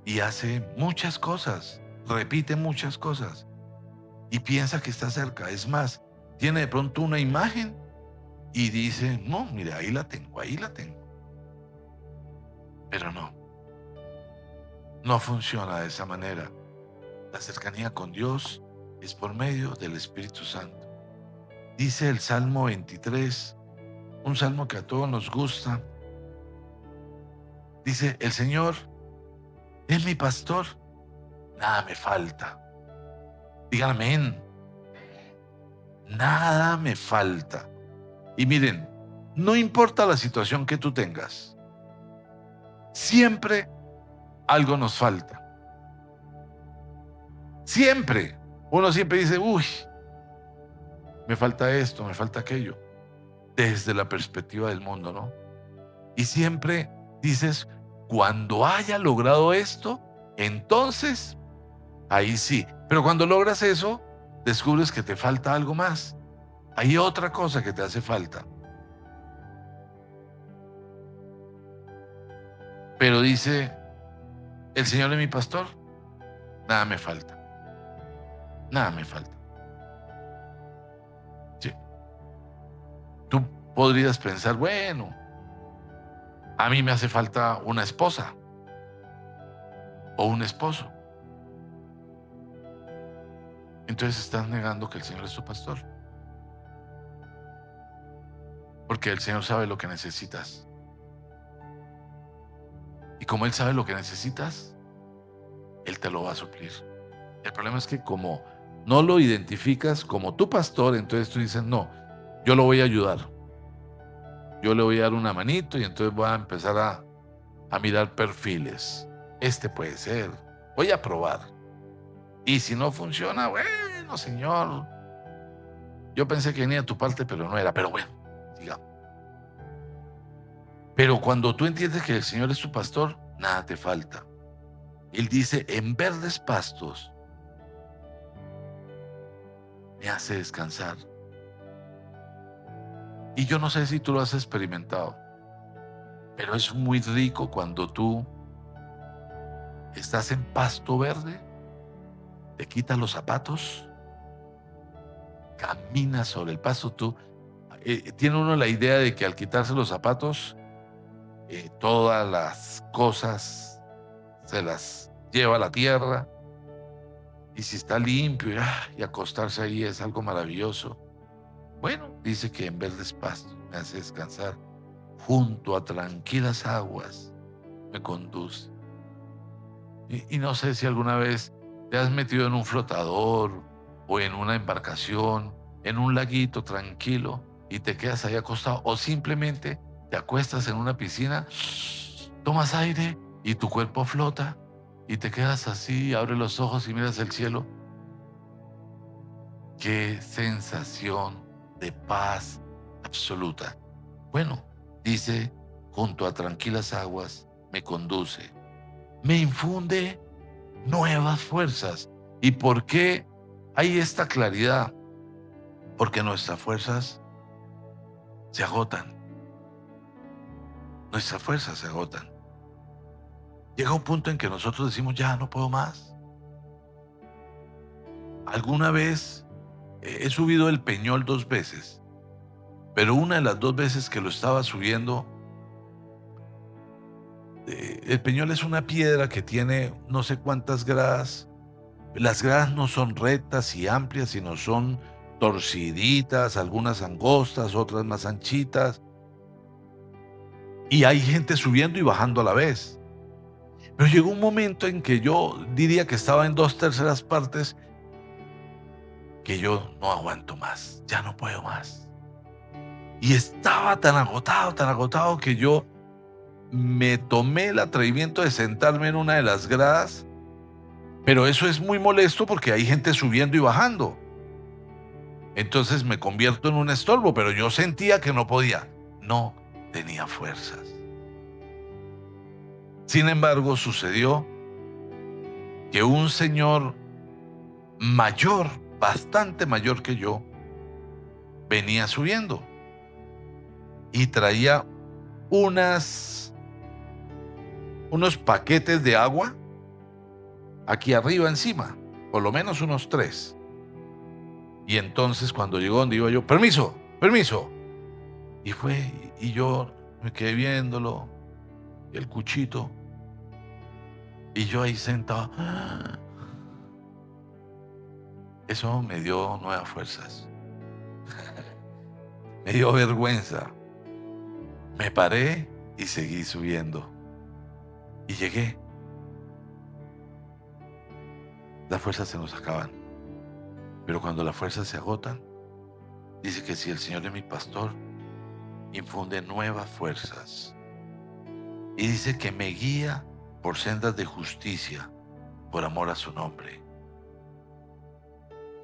y hace muchas cosas, repite muchas cosas y piensa que está cerca. Es más, tiene de pronto una imagen y dice, no, mire, ahí la tengo. Pero no funciona de esa manera. La cercanía con Dios es por medio del Espíritu Santo. Dice el Salmo 23, un salmo que a todos nos gusta. Dice, el Señor es mi pastor, nada me falta. Digan amén. Nada me falta. Y miren, no importa la situación que tú tengas, siempre algo nos falta. Siempre. Uno siempre dice, uy, me falta esto, me falta aquello, desde la perspectiva del mundo, ¿no? Y siempre dices, cuando haya logrado esto, entonces, ahí sí. Pero cuando logras eso, descubres que te falta algo más. Hay otra cosa que te hace falta. Pero dice, el Señor es mi pastor, nada me falta. Nada me falta. Sí. Tú podrías pensar, bueno, a mí me hace falta una esposa o un esposo. Entonces estás negando que el Señor es tu pastor. Porque el Señor sabe lo que necesitas. Y como Él sabe lo que necesitas, Él te lo va a suplir. El problema es que como no lo identificas como tu pastor, entonces tú dices, no, yo lo voy a ayudar. Yo le voy a dar una manito y entonces voy a empezar a mirar perfiles. Este puede ser. Voy a probar. Y si no funciona, bueno, Señor, yo pensé que venía de tu parte, pero no era. Pero bueno, digamos. Pero cuando tú entiendes que el Señor es tu pastor, nada te falta. Él dice, en verdes pastos me hace descansar. Y yo no sé si tú lo has experimentado, pero es muy rico cuando tú estás en pasto verde, te quitas los zapatos, caminas sobre el pasto. Tiene uno la idea de que al quitarse los zapatos, todas las cosas se las lleva a la tierra, y si está limpio y acostarse ahí es algo maravilloso. Bueno, dice que en verdes pastos me hace descansar, junto a tranquilas aguas me conduce. Y no sé si alguna vez te has metido en un flotador o en una embarcación, en un laguito tranquilo y te quedas ahí acostado, o simplemente te acuestas en una piscina, tomas aire y tu cuerpo flota y te quedas así, abres los ojos y miras el cielo. Qué sensación de paz absoluta. Bueno, dice, junto a tranquilas aguas me conduce, me infunde nuevas fuerzas. ¿Y por qué hay esta claridad? Porque nuestras fuerzas se agotan. Nuestras fuerzas se agotan. Llega un punto en que nosotros decimos, ya no puedo más. Alguna vez he subido el Peñol 2 veces, pero una de las 2 veces que lo estaba subiendo, El Peñol es una piedra que tiene no sé cuántas gradas. Las gradas no son rectas y amplias, sino son torciditas, algunas angostas, otras más anchitas. Y hay gente subiendo y bajando a la vez. Pero llegó un momento en que yo diría que estaba en 2/3 partes, que yo no aguanto más, ya no puedo más. Y estaba tan agotado que yo me tomé el atrevimiento de sentarme en una de las gradas, pero eso es muy molesto porque hay gente subiendo y bajando. Entonces me convierto en un estorbo, pero yo sentía que no podía, no tenía fuerzas. Sin embargo, sucedió que un señor mayor, bastante mayor que yo, venía subiendo y traía unos paquetes de agua aquí arriba encima, por lo menos unos 3. Y entonces cuando llegó donde iba yo, permiso, y fue, y yo me quedé viéndolo, el cuchito, y yo ahí sentado. Eso me dio nuevas fuerzas, me dio vergüenza. Me paré y seguí subiendo. Y llegué. Las fuerzas se nos acaban. Pero cuando las fuerzas se agotan, dice que si el Señor es mi pastor, infunde nuevas fuerzas. Y dice que me guía por sendas de justicia, por amor a su nombre.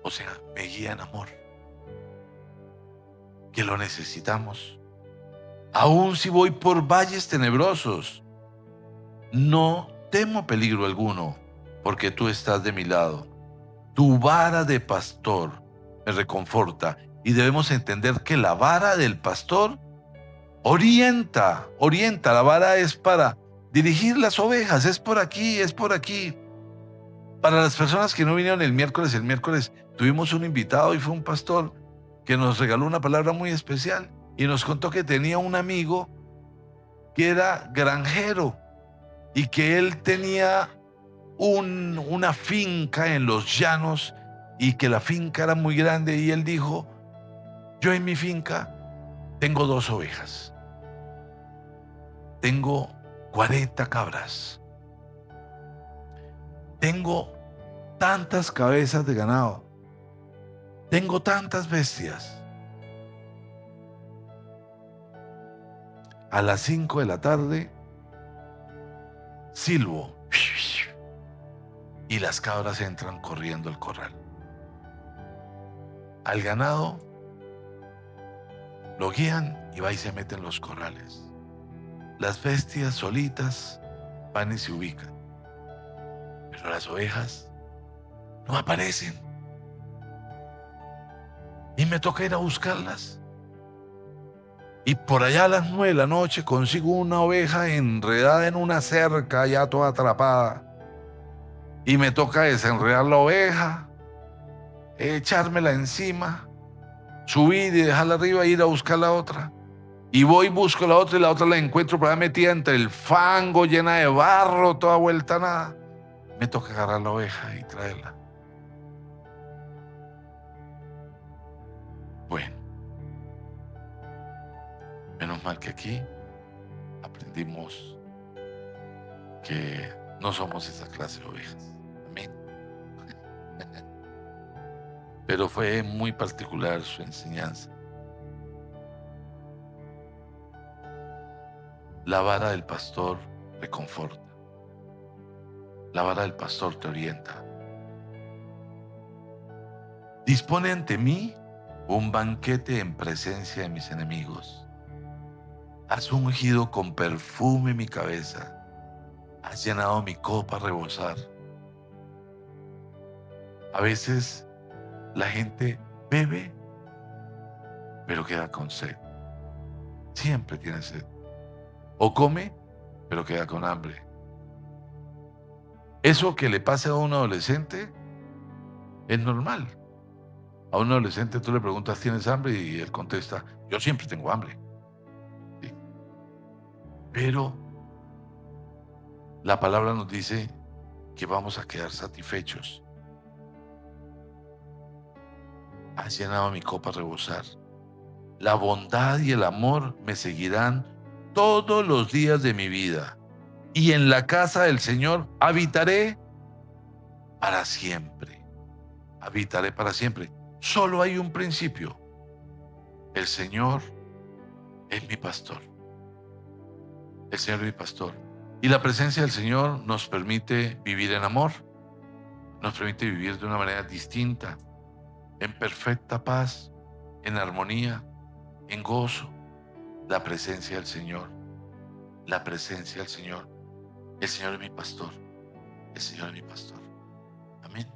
O sea, me guía en amor. Que lo necesitamos. Aun si voy por valles tenebrosos, no temo peligro alguno, porque tú estás de mi lado. Tu vara de pastor me reconforta. Y debemos entender que la vara del pastor orienta. La vara es para dirigir las ovejas. Es por aquí. Para las personas que no vinieron el miércoles tuvimos un invitado y fue un pastor que nos regaló una palabra muy especial y nos contó que tenía un amigo que era granjero y que él tenía una finca en los llanos y que la finca era muy grande, y él dijo: yo en mi finca tengo 2 ovejas, tengo 40 cabras, tengo tantas cabezas de ganado, tengo tantas bestias. A las 5 de la tarde silbo y las cabras entran corriendo al corral. Al ganado lo guían y va y se mete en los corrales. Las bestias solitas van y se ubican, pero las ovejas no aparecen. Y me toca ir a buscarlas. Y por allá a las 9 de la noche consigo una oveja enredada en una cerca, ya toda atrapada. Y me toca desenredar la oveja, echármela encima, subir y dejarla arriba e ir a buscar la otra. Y voy y busco la otra, y la otra la encuentro por ahí metida entre el fango, llena de barro, toda vuelta a nada. Me toca agarrar la oveja y traerla. Bueno, menos mal que aquí aprendimos que no somos esa clase de ovejas. Amén. Pero fue muy particular su enseñanza. La vara del pastor reconforta. La vara del pastor te orienta. Dispone ante mí un banquete en presencia de mis enemigos. Has ungido con perfume mi cabeza. Has llenado mi copa a rebosar. A veces la gente bebe, pero queda con sed. Siempre tiene sed. O come, pero queda con hambre. Eso que le pasa a un adolescente es normal. A un adolescente tú le preguntas: ¿tienes hambre? Y él contesta: yo siempre tengo hambre. ¿Sí? Pero La palabra nos dice que vamos a quedar satisfechos. Has llenado mi copa a rebosar. La bondad y el amor me seguirán todos los días de mi vida, y en la casa del Señor habitaré para siempre. Habitaré para siempre. Solo hay un principio. El Señor es mi pastor. El Señor es mi pastor. Y la presencia del Señor nos permite vivir en amor, nos permite vivir de una manera distinta, en perfecta paz, en armonía, en gozo. La presencia del Señor, la presencia del Señor. El Señor es mi pastor, el Señor es mi pastor. Amén.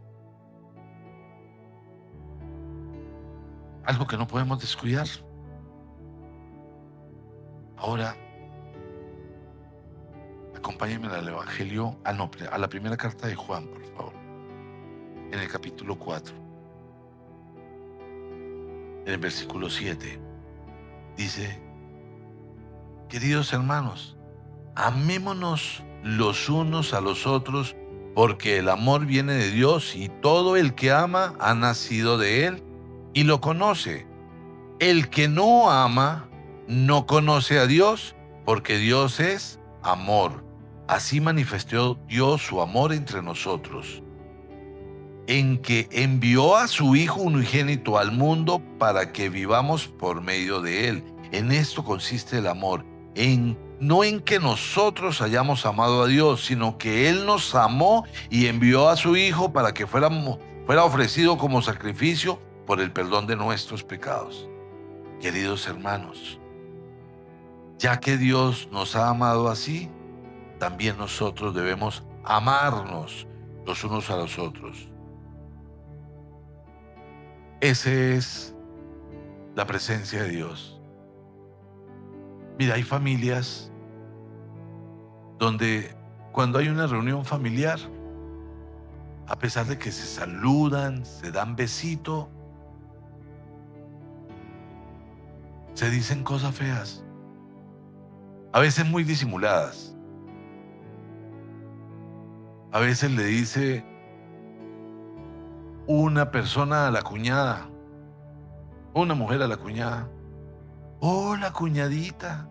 Algo que no podemos descuidar. Ahora, acompáñenme al Evangelio, a la primera carta de Juan, por favor, en el capítulo 4, en el versículo 7, dice: queridos hermanos, amémonos los unos a los otros, porque el amor viene de Dios y todo el que ama ha nacido de Él y lo conoce. El que no ama no conoce a Dios, porque Dios es amor. Así manifestó Dios su amor entre nosotros, en que envió a su Hijo unigénito al mundo para que vivamos por medio de Él. En esto consiste el amor, no en que nosotros hayamos amado a Dios, sino que Él nos amó y envió a su Hijo para que fuera ofrecido como sacrificio por el perdón de nuestros pecados. Queridos hermanos, ya que Dios nos ha amado así, también nosotros debemos amarnos los unos a los otros. Esa es la presencia de Dios. Mira, hay familias donde cuando hay una reunión familiar, a pesar de que se saludan, se dan besito, se dicen cosas feas, a veces muy disimuladas. A veces le dice una persona a la cuñada, una mujer a la cuñada: hola, cuñadita,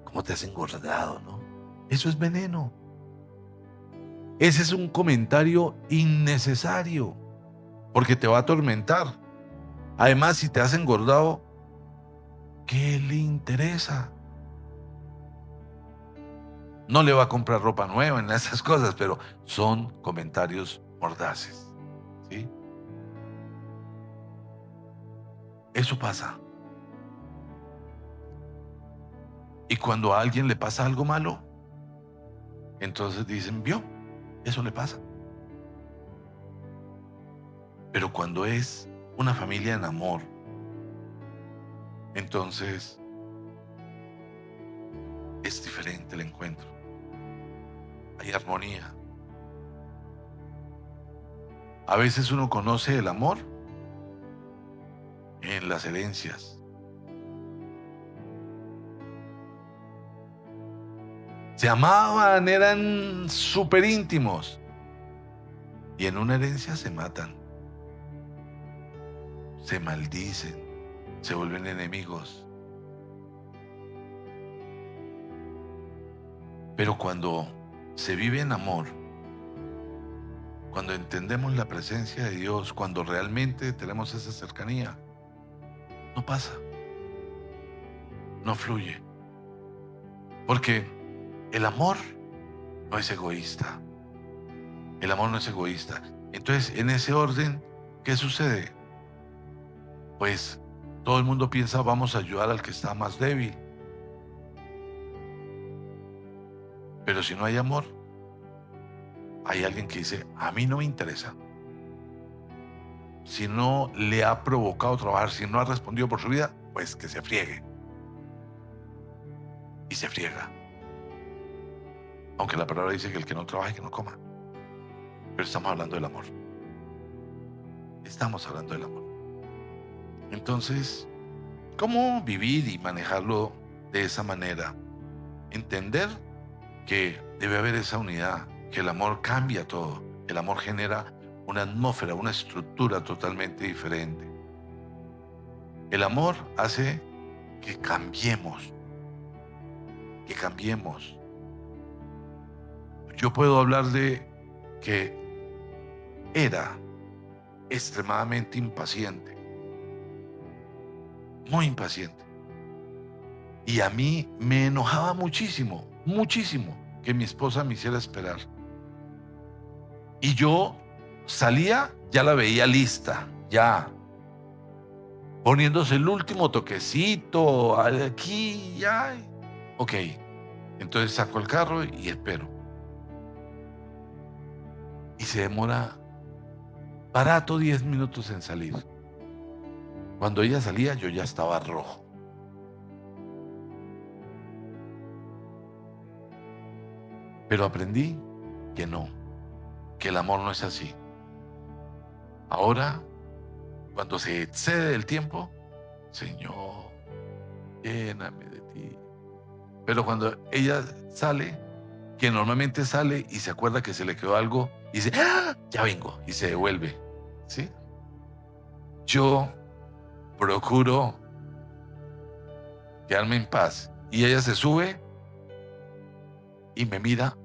¿cómo te has engordado, no? Eso es veneno. Ese es un comentario innecesario, porque te va a atormentar. Además, si te has engordado, ¿qué le interesa? No le va a comprar ropa nueva en esas cosas, pero son comentarios mordaces, ¿sí? Eso pasa. Y cuando a alguien le pasa algo malo, entonces dicen: vio, eso le pasa. Pero cuando es una familia en amor, entonces es diferente el encuentro. Hay armonía. A veces uno conoce el amor en las herencias. Se amaban, eran súper íntimos, y en una herencia se matan, se maldicen, se vuelven enemigos. Pero cuando se vive en amor, cuando entendemos la presencia de Dios, cuando realmente tenemos esa cercanía, no pasa, no fluye. Porque el amor no es egoísta. El amor no es egoísta. Entonces, en ese orden, ¿qué sucede? Pues todo el mundo piensa: vamos a ayudar al que está más débil. Pero si no hay amor, hay alguien que dice: a mí no me interesa. Si no le ha provocado trabajar, si no ha respondido por su vida, pues que se friegue. Y se friega. Aunque la palabra dice que el que no trabaje, que no coma. Pero estamos hablando del amor. Estamos hablando del amor. Entonces, ¿cómo vivir y manejarlo de esa manera? Entender que debe haber esa unidad, que el amor cambia todo. El amor genera una atmósfera, una estructura totalmente diferente. El amor hace que cambiemos, que cambiemos. Yo puedo hablar de que era extremadamente impaciente, muy impaciente. Y a mí me enojaba muchísimo, muchísimo que mi esposa me hiciera esperar. Y yo salía, ya la veía lista, ya, poniéndose el último toquecito, aquí, ya. Ok, entonces saco el carro y espero. Y se demora barato 10 minutos en salir. Cuando ella salía, yo ya estaba rojo. Pero aprendí que no, que el amor no es así. Ahora, cuando se excede el tiempo, Señor, lléname de ti. Pero cuando ella sale, que normalmente sale y se acuerda que se le quedó algo, y dice, ¡ah! Ya vengo, y se devuelve, ¿sí? Yo procuro quedarme en paz. Y ella se sube y me mira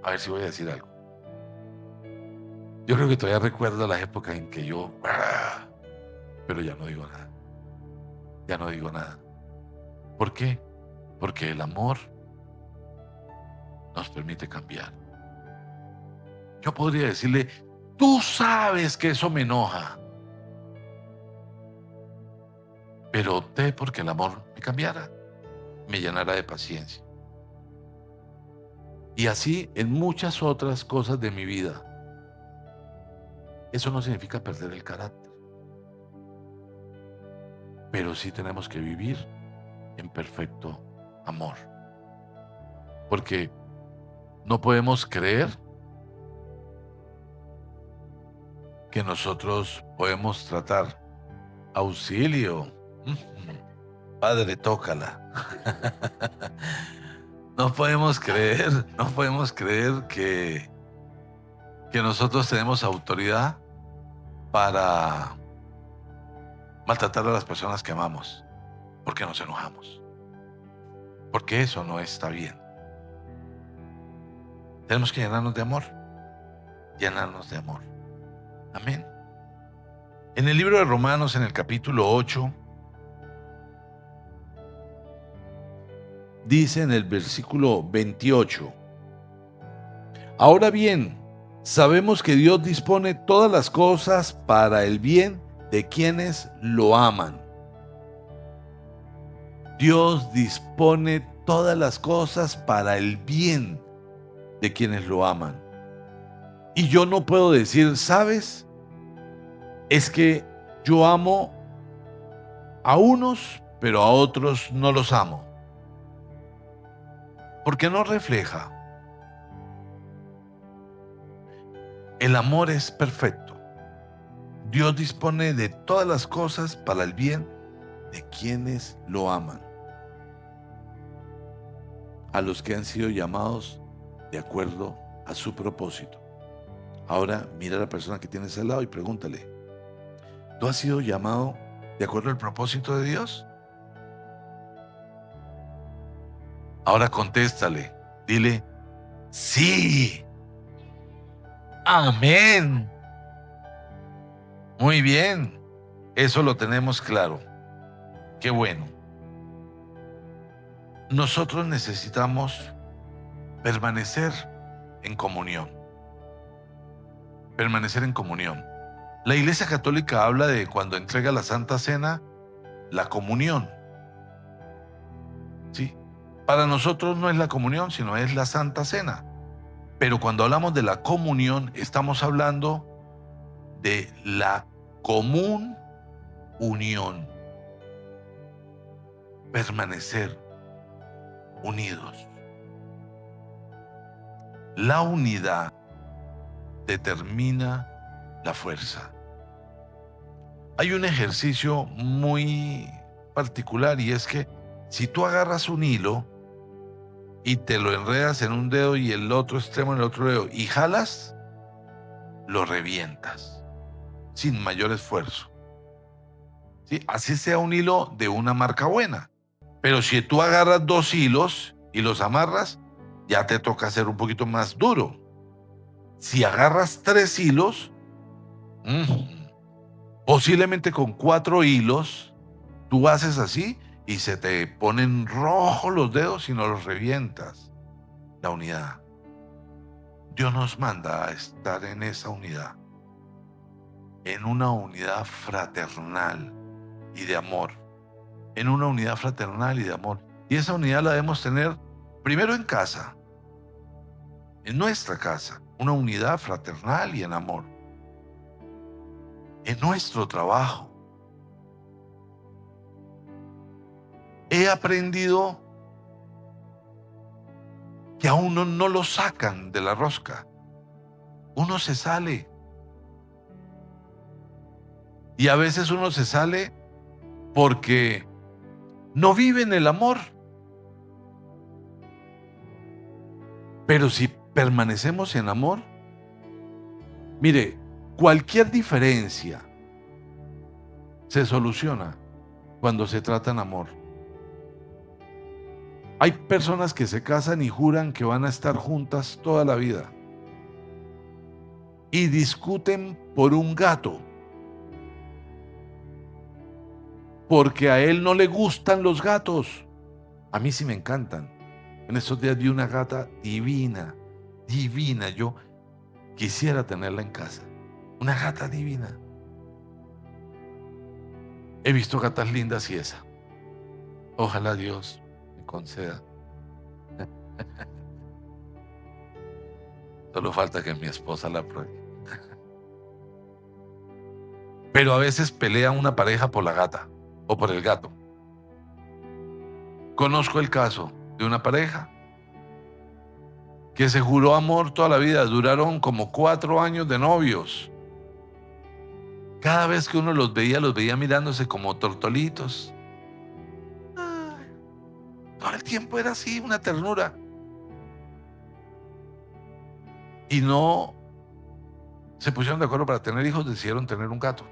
a ver si voy a decir algo. Yo creo que todavía recuerdo las épocas en que yo, pero ya no digo nada. Ya no digo nada. ¿Por qué? Porque el amor nos permite cambiar. Yo podría decirle, tú sabes que eso me enoja, pero opté porque el amor me cambiara, me llenara de paciencia. Y así en muchas otras cosas de mi vida. Eso no significa perder el carácter, pero sí tenemos que vivir en perfecto amor. Porque no podemos creer que nosotros podemos tratar auxilio. Padre, tócala. No podemos creer que nosotros tenemos autoridad para maltratar a las personas que amamos, porque nos enojamos, porque eso no está bien. Tenemos que llenarnos de amor, amén. En el libro de Romanos, en el capítulo 8, dice en el versículo 28, ahora bien, sabemos que Dios dispone todas las cosas para el bien de quienes lo aman. Dios dispone todas las cosas para el bien de quienes lo aman. Y yo no puedo decir, ¿sabes? Es que yo amo a unos, pero a otros no los amo. Porque no refleja. El amor es perfecto. Dios dispone de todas las cosas para el bien de quienes lo aman, a los que han sido llamados de acuerdo a su propósito. Ahora mira a la persona que tienes al lado y pregúntale, ¿tú has sido llamado de acuerdo al propósito de Dios? Ahora contéstale, dile, sí, amén. Muy bien, eso lo tenemos claro. Qué bueno. Nosotros necesitamos permanecer en comunión. Permanecer en comunión. La Iglesia Católica habla de cuando entrega la Santa Cena, la comunión. Sí. Para nosotros no es la comunión, sino es la Santa Cena. Pero cuando hablamos de la comunión, estamos hablando de la común unión. Permanecer unidos. La unidad determina la fuerza. Hay un ejercicio muy particular y es que si tú agarras un hilo y te lo enredas en un dedo y el otro extremo en el otro dedo y jalas, lo revientas sin mayor esfuerzo. ¿Sí? Así sea un hilo de una marca buena. Pero si tú agarras 2 hilos y los amarras, ya te toca hacer un poquito más duro. Si agarras 3 hilos, posiblemente con 4 hilos, tú haces así y se te ponen rojos los dedos y no los revientas. La unidad. Dios nos manda a estar en esa unidad, en una unidad fraternal y de amor, en una unidad fraternal y de amor. Y esa unidad la debemos tener primero en casa, en nuestra casa, una unidad fraternal y en amor. En nuestro trabajo. He aprendido que a uno no lo sacan de la rosca. Uno se sale. Y a veces uno se sale porque no vive en el amor. Pero si permanecemos en amor, mire, cualquier diferencia se soluciona cuando se trata en amor. Hay personas que se casan y juran que van a estar juntas toda la vida y discuten por un gato, porque a él no le gustan los gatos. A mí sí me encantan. En estos días vi una gata divina, divina. Yo quisiera tenerla en casa. Una gata divina. He visto gatas lindas y esa. Ojalá Dios me conceda. Solo falta que mi esposa la pruebe. Pero a veces pelea una pareja por la gata o por el gato. Conozco el caso de una pareja que se juró amor toda la vida. Duraron como 4 años de novios. Cada vez que uno los veía mirándose como tortolitos. Ay, todo el tiempo era así, una ternura. Y no se pusieron de acuerdo para tener hijos, decidieron tener un gato.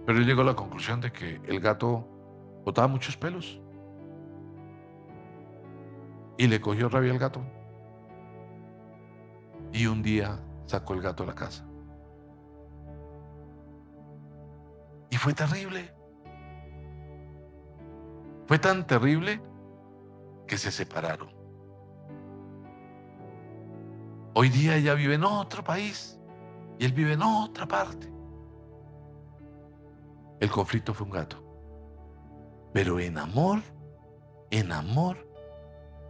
Pero él llegó a la conclusión de que el gato botaba muchos pelos. Y le cogió rabia al gato. Y un día sacó el gato a la casa. Y fue terrible. Fue tan terrible que se separaron. Hoy día ella vive en otro país y él vive en otra parte. El conflicto fue un gato. Pero en amor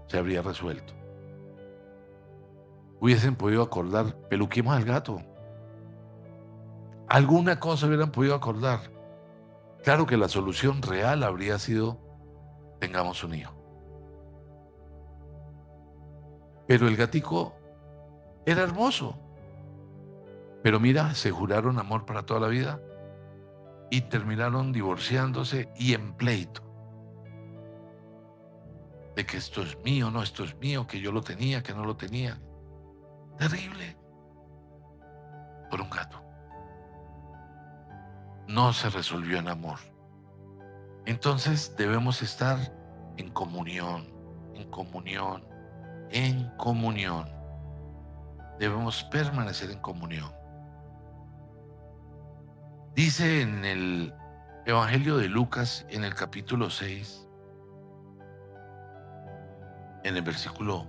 se habría resuelto. Hubiesen podido acordar, peluquemos al gato. Alguna cosa hubieran podido acordar. Claro que la solución real habría sido, tengamos un hijo. Pero el gatico era hermoso. Pero mira, se juraron amor para toda la vida y terminaron divorciándose y en pleito. De que esto es mío, no, esto es mío, que yo lo tenía, que no lo tenía. Terrible. Por un gato. No se resolvió en amor. Entonces debemos estar en comunión, en comunión, en comunión. Debemos permanecer en comunión. Dice en el Evangelio de Lucas, en el capítulo 6, en el versículo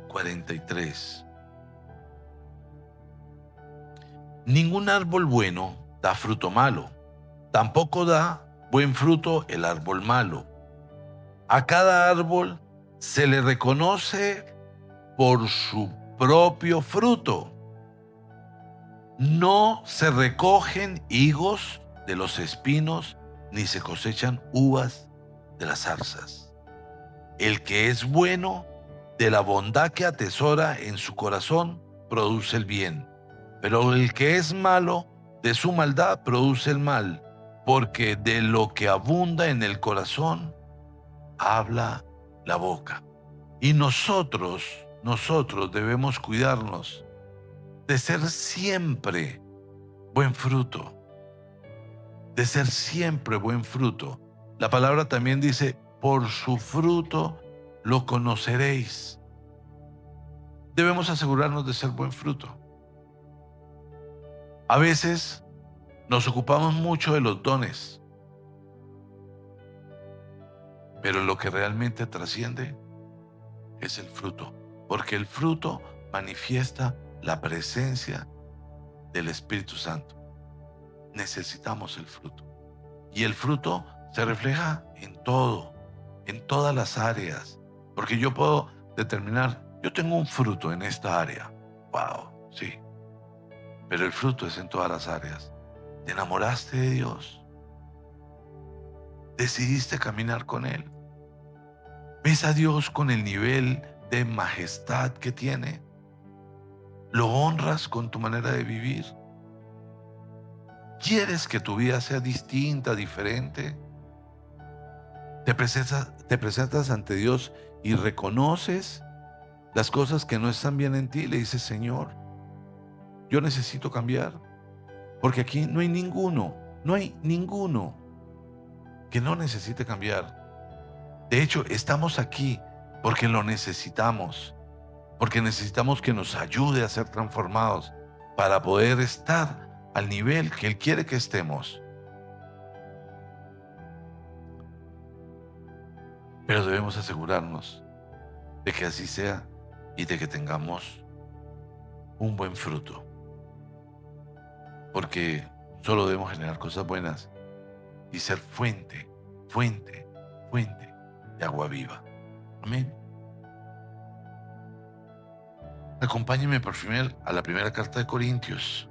43. Ningún árbol bueno da fruto malo, tampoco da buen fruto el árbol malo. A cada árbol se le reconoce por su propio fruto. No se recogen higos de los espinos, ni se cosechan uvas de las zarzas. El que es bueno, de la bondad que atesora en su corazón, produce el bien. Pero el que es malo, de su maldad produce el mal, porque de lo que abunda en el corazón, habla la boca. Y nosotros debemos cuidarnos de ser siempre buen fruto, de ser siempre buen fruto. La palabra también dice, por su fruto lo conoceréis. Debemos asegurarnos de ser buen fruto. A veces nos ocupamos mucho de los dones, pero lo que realmente trasciende es el fruto, porque el fruto manifiesta la presencia del Espíritu Santo. Necesitamos el fruto. Y el fruto se refleja en todo, en todas las áreas. Porque yo puedo determinar, yo tengo un fruto en esta área. Wow, sí. Pero el fruto es en todas las áreas. ¿Te enamoraste de Dios? ¿Decidiste caminar con Él? ¿Ves a Dios con el nivel de majestad que tiene? ¿Lo honras con tu manera de vivir? ¿Quieres que tu vida sea distinta, diferente? Te presentas ante Dios y reconoces las cosas que no están bien en ti. Le dices, Señor, yo necesito cambiar. Porque aquí no hay ninguno que no necesite cambiar. De hecho, estamos aquí porque lo necesitamos. Porque necesitamos que nos ayude a ser transformados para poder estar al nivel que Él quiere que estemos. Pero debemos asegurarnos de que así sea y de que tengamos un buen fruto. Porque solo debemos generar cosas buenas y ser fuente de agua viva. Amén. Acompáñenme por favor a la primera carta de Corintios.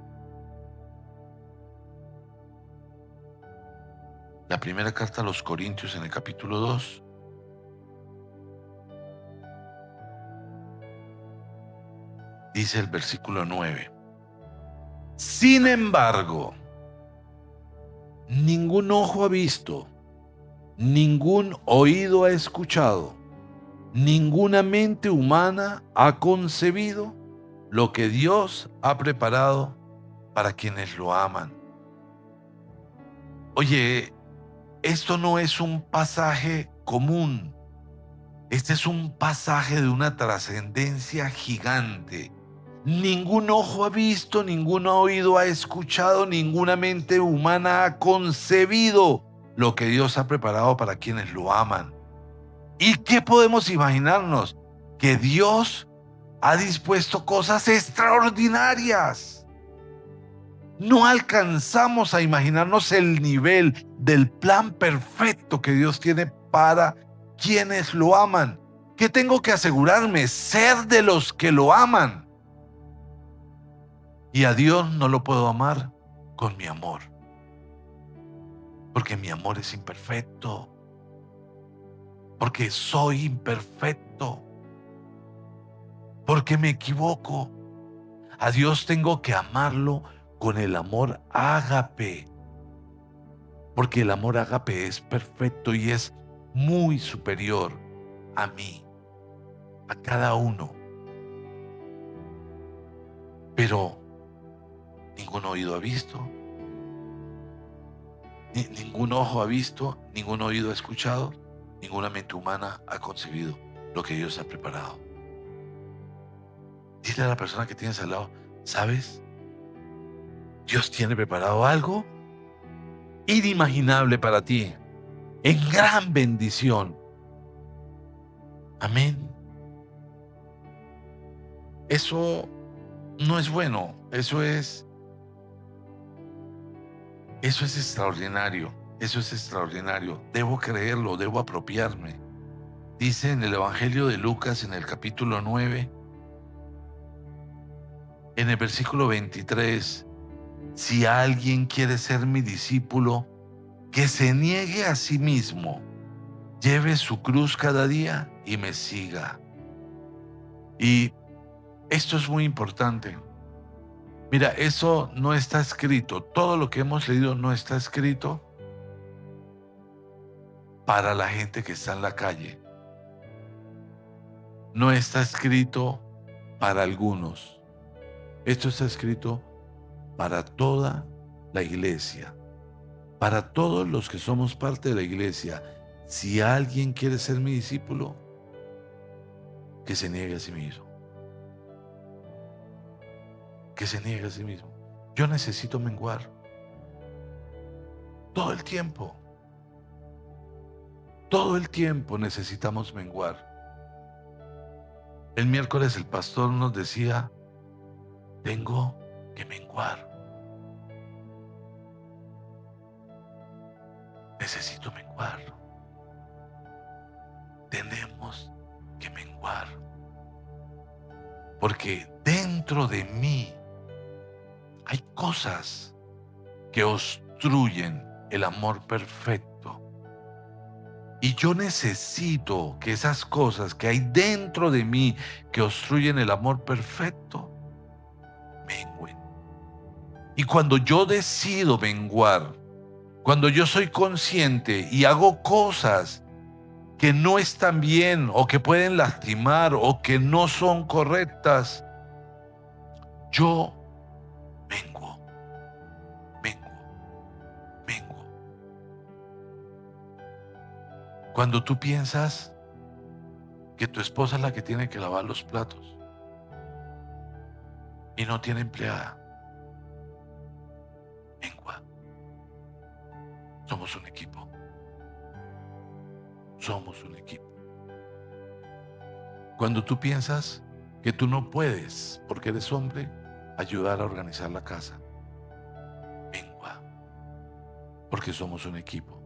La primera carta a los Corintios en el capítulo 2. Dice el versículo 9. Sin embargo, ningún ojo ha visto, ningún oído ha escuchado, ninguna mente humana ha concebido lo que Dios ha preparado para quienes lo aman. Oye, esto no es un pasaje común. Este es un pasaje de una trascendencia gigante. Ningún ojo ha visto, ningún oído ha escuchado, ninguna mente humana ha concebido lo que Dios ha preparado para quienes lo aman. ¿Y qué podemos imaginarnos? Que Dios ha dispuesto cosas extraordinarias. No alcanzamos a imaginarnos el nivel del plan perfecto que Dios tiene para quienes lo aman. ¿Qué tengo que asegurarme? Ser de los que lo aman. Y a Dios no lo puedo amar con mi amor, porque mi amor es imperfecto, porque soy imperfecto, porque me equivoco. A Dios tengo que amarlo con el amor ágape, porque el amor ágape es perfecto y es muy superior a mí, a cada uno. Pero ningún oído ha visto, ningún ojo ha visto, ningún oído ha escuchado, ninguna mente humana ha concebido lo que Dios ha preparado. Dile a la persona que tienes al lado, ¿sabes? Dios tiene preparado algo inimaginable para ti, en gran bendición. Amén. Eso no es bueno, eso es extraordinario, eso es extraordinario. Debo creerlo, debo apropiarme. Dice en el Evangelio de Lucas, en el capítulo 9, en el versículo 23, si alguien quiere ser mi discípulo, que se niegue a sí mismo, lleve su cruz cada día y me siga. Y esto es muy importante. Mira, eso no está escrito. Todo lo que hemos leído no está escrito para la gente que está en la calle. no está escrito para algunos. Esto está escrito para toda la iglesia, para todos los que somos parte de la iglesia. Si alguien quiere ser mi discípulo, que se niegue a sí mismo. Que se niegue a sí mismo. Yo necesito menguar todo el tiempo. Todo el tiempo necesitamos menguar. El miércoles el pastor nos decía, tengo que menguar. Necesito menguar. Tenemos que menguar. Porque dentro de mí hay cosas que obstruyen el amor perfecto. Y yo necesito que esas cosas que hay dentro de mí que obstruyen el amor perfecto, mengüen. Y cuando yo decido menguar, cuando yo soy consciente y hago cosas que no están bien o que pueden lastimar o que no son correctas, yo menguo. Cuando tú piensas que tu esposa es la que tiene que lavar los platos y no tiene empleada, mengua. Somos un equipo. Somos un equipo. Cuando tú piensas que tú no puedes, porque eres hombre, ayudar a organizar la casa, mengua, porque somos un equipo.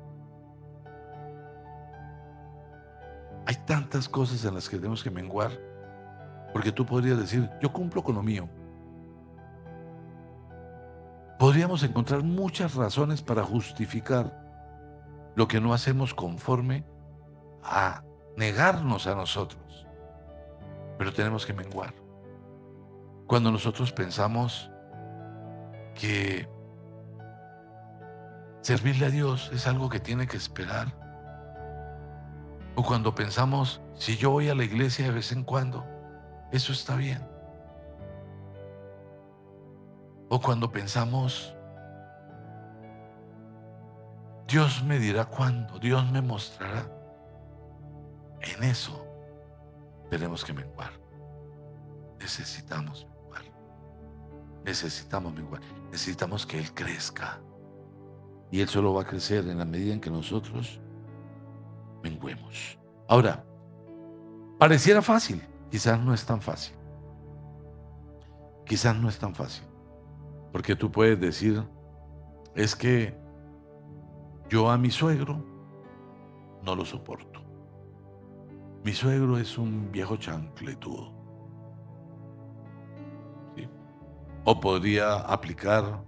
Hay tantas cosas en las que tenemos que menguar, porque tú podrías decir, yo cumplo con lo mío. Podríamos encontrar muchas razones para justificar lo que no hacemos conforme a negarnos a nosotros, pero tenemos que menguar. Cuando nosotros pensamos que servirle a Dios es algo que tiene que esperar, o cuando pensamos, si yo voy a la iglesia de vez en cuando, eso está bien. O cuando pensamos, Dios me dirá cuándo, Dios me mostrará. En eso tenemos que menguar. Necesitamos menguar. Necesitamos menguar. Necesitamos que Él crezca. Y Él solo va a crecer en la medida en que nosotros menguemos. Ahora, pareciera fácil, quizás no es tan fácil. Quizás no es tan fácil. Porque tú puedes decir, es que yo a mi suegro no lo soporto. Mi suegro es un viejo chancletudo. ¿Sí? O podría aplicar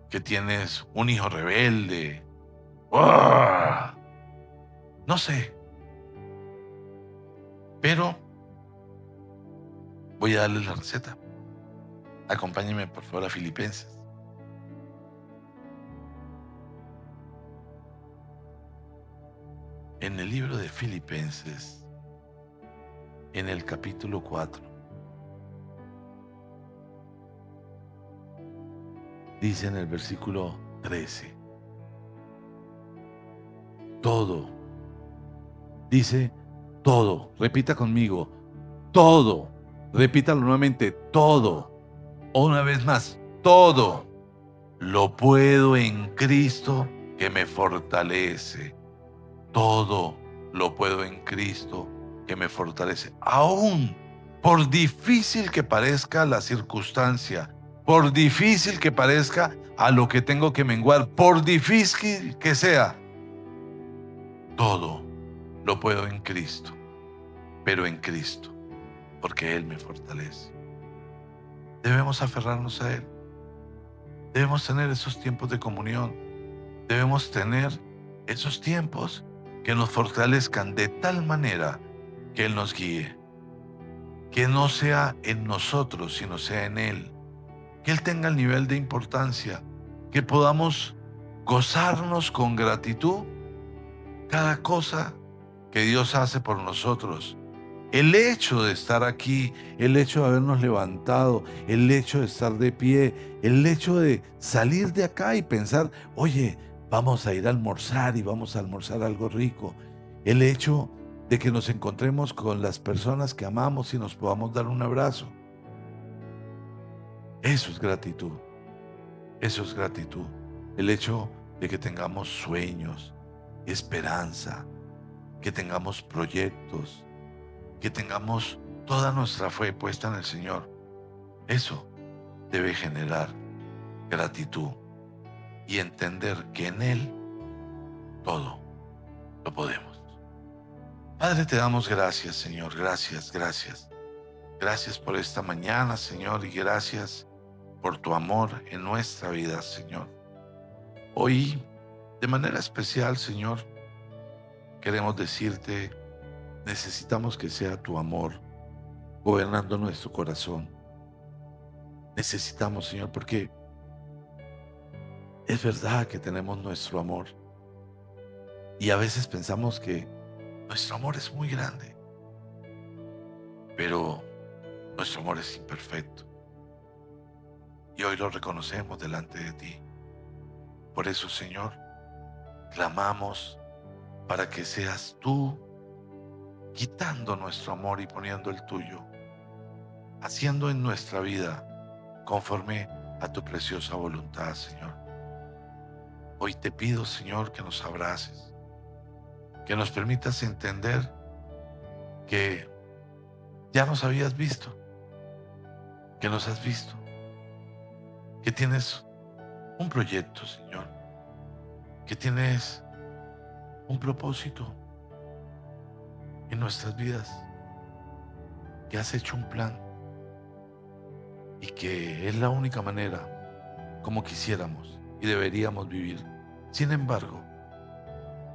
que tienes un hijo rebelde. ¡Oh! No sé. Pero voy a darles la receta. Acompáñenme por favor a Filipenses. En el libro de Filipenses, en el capítulo 4, dice en el versículo 13, todo, dice todo, repita conmigo, todo, repítalo nuevamente, todo, o una vez más, todo lo puedo en Cristo que me fortalece. Todo lo puedo en Cristo que me fortalece. Aún por difícil que parezca la circunstancia, por difícil que parezca a lo que tengo que menguar, por difícil que sea, todo lo puedo en Cristo, pero en Cristo, porque Él me fortalece. Debemos aferrarnos a Él. Debemos tener esos tiempos de comunión. Debemos tener esos tiempos que nos fortalezcan de tal manera que Él nos guíe. Que no sea en nosotros, sino sea en Él. Que Él tenga el nivel de importancia. Que podamos gozarnos con gratitud cada cosa que Dios hace por nosotros. El hecho de estar aquí, el hecho de habernos levantado, el hecho de estar de pie, el hecho de salir de acá y pensar, oye, vamos a ir a almorzar y vamos a almorzar algo rico. El hecho de que nos encontremos con las personas que amamos y nos podamos dar un abrazo. Eso es gratitud, eso es gratitud. El hecho de que tengamos sueños, esperanza, que tengamos proyectos, que tengamos toda nuestra fe puesta en el Señor. Eso debe generar gratitud y entender que en Él todo lo podemos. Padre, te damos gracias, Señor. Gracias, gracias. Gracias por esta mañana, Señor, y gracias por tu amor en nuestra vida, Señor. Hoy, de manera especial, Señor, queremos decirte, necesitamos que sea tu amor gobernando nuestro corazón. Necesitamos, Señor, porque es verdad que tenemos nuestro amor y a veces pensamos que nuestro amor es muy grande, pero nuestro amor es imperfecto y hoy lo reconocemos delante de ti. Por eso, Señor, clamamos para que seas tú quitando nuestro amor y poniendo el tuyo, haciendo en nuestra vida conforme a tu preciosa voluntad, Señor. Hoy te pido, Señor, que nos abraces, que nos permitas entender que ya nos habías visto, que nos has visto, que tienes un proyecto, Señor, que tienes un propósito en nuestras vidas, que has hecho un plan y que es la única manera como quisiéramos y deberíamos vivir. Sin embargo,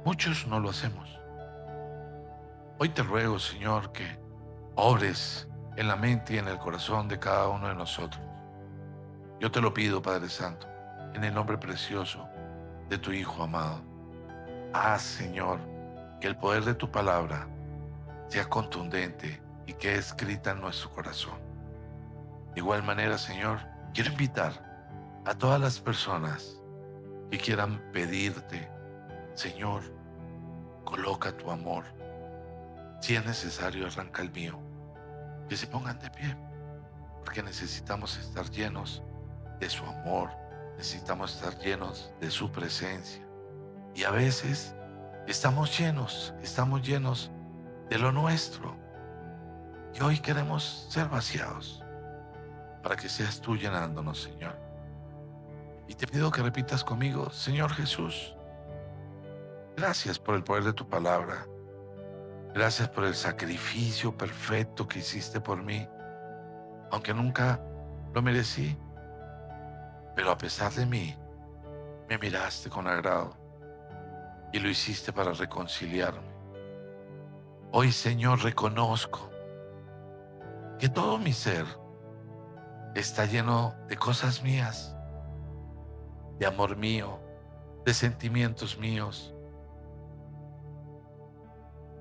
muchos no lo hacemos. Hoy te ruego, Señor, que obres en la mente y en el corazón de cada uno de nosotros. Yo te lo pido, Padre Santo, en el nombre precioso de tu Hijo amado. Haz, Señor, que el poder de tu palabra sea contundente y quede escrita en nuestro corazón. De igual manera, Señor, quiero invitar a todas las personas que quieran pedirte, Señor, coloca tu amor. Si es necesario, arranca el mío. Que se pongan de pie, porque necesitamos estar llenos de su amor, necesitamos estar llenos de su presencia. Y a veces estamos llenos de lo nuestro. Y hoy queremos ser vaciados para que seas tú llenándonos, Señor. Y te pido que repitas conmigo, Señor Jesús, gracias por el poder de tu palabra. Gracias por el sacrificio perfecto que hiciste por mí, aunque nunca lo merecí, pero a pesar de mí, me miraste con agrado y lo hiciste para reconciliarme. Hoy, Señor, reconozco que todo mi ser está lleno de cosas mías, de amor mío, de sentimientos míos,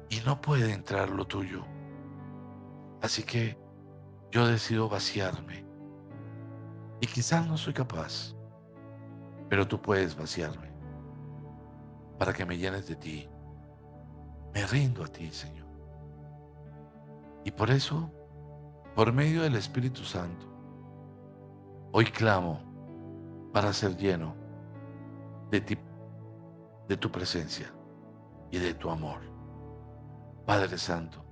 y no puede entrar lo tuyo. Así que yo decido vaciarme, y quizás no soy capaz, pero tú puedes vaciarme para que me llenes de ti. Me rindo a ti, Señor. Y por eso, por medio del Espíritu Santo, hoy clamo para ser lleno de ti, de tu presencia y de tu amor. Padre Santo,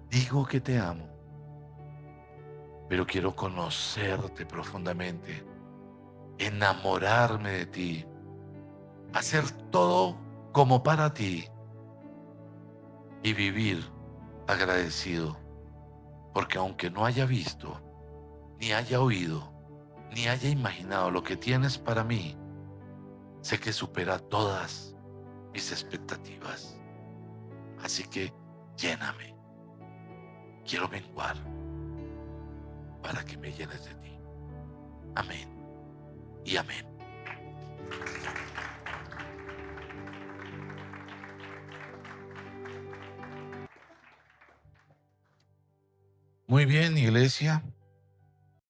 digo que te amo, pero quiero conocerte profundamente, enamorarme de ti, hacer todo como para ti y vivir agradecido, porque aunque no haya visto, ni haya oído, ni haya imaginado lo que tienes para mí, sé que supera todas mis expectativas. Así que lléname. Quiero menguar para que me llenes de ti. Amén y amén. Muy bien, iglesia.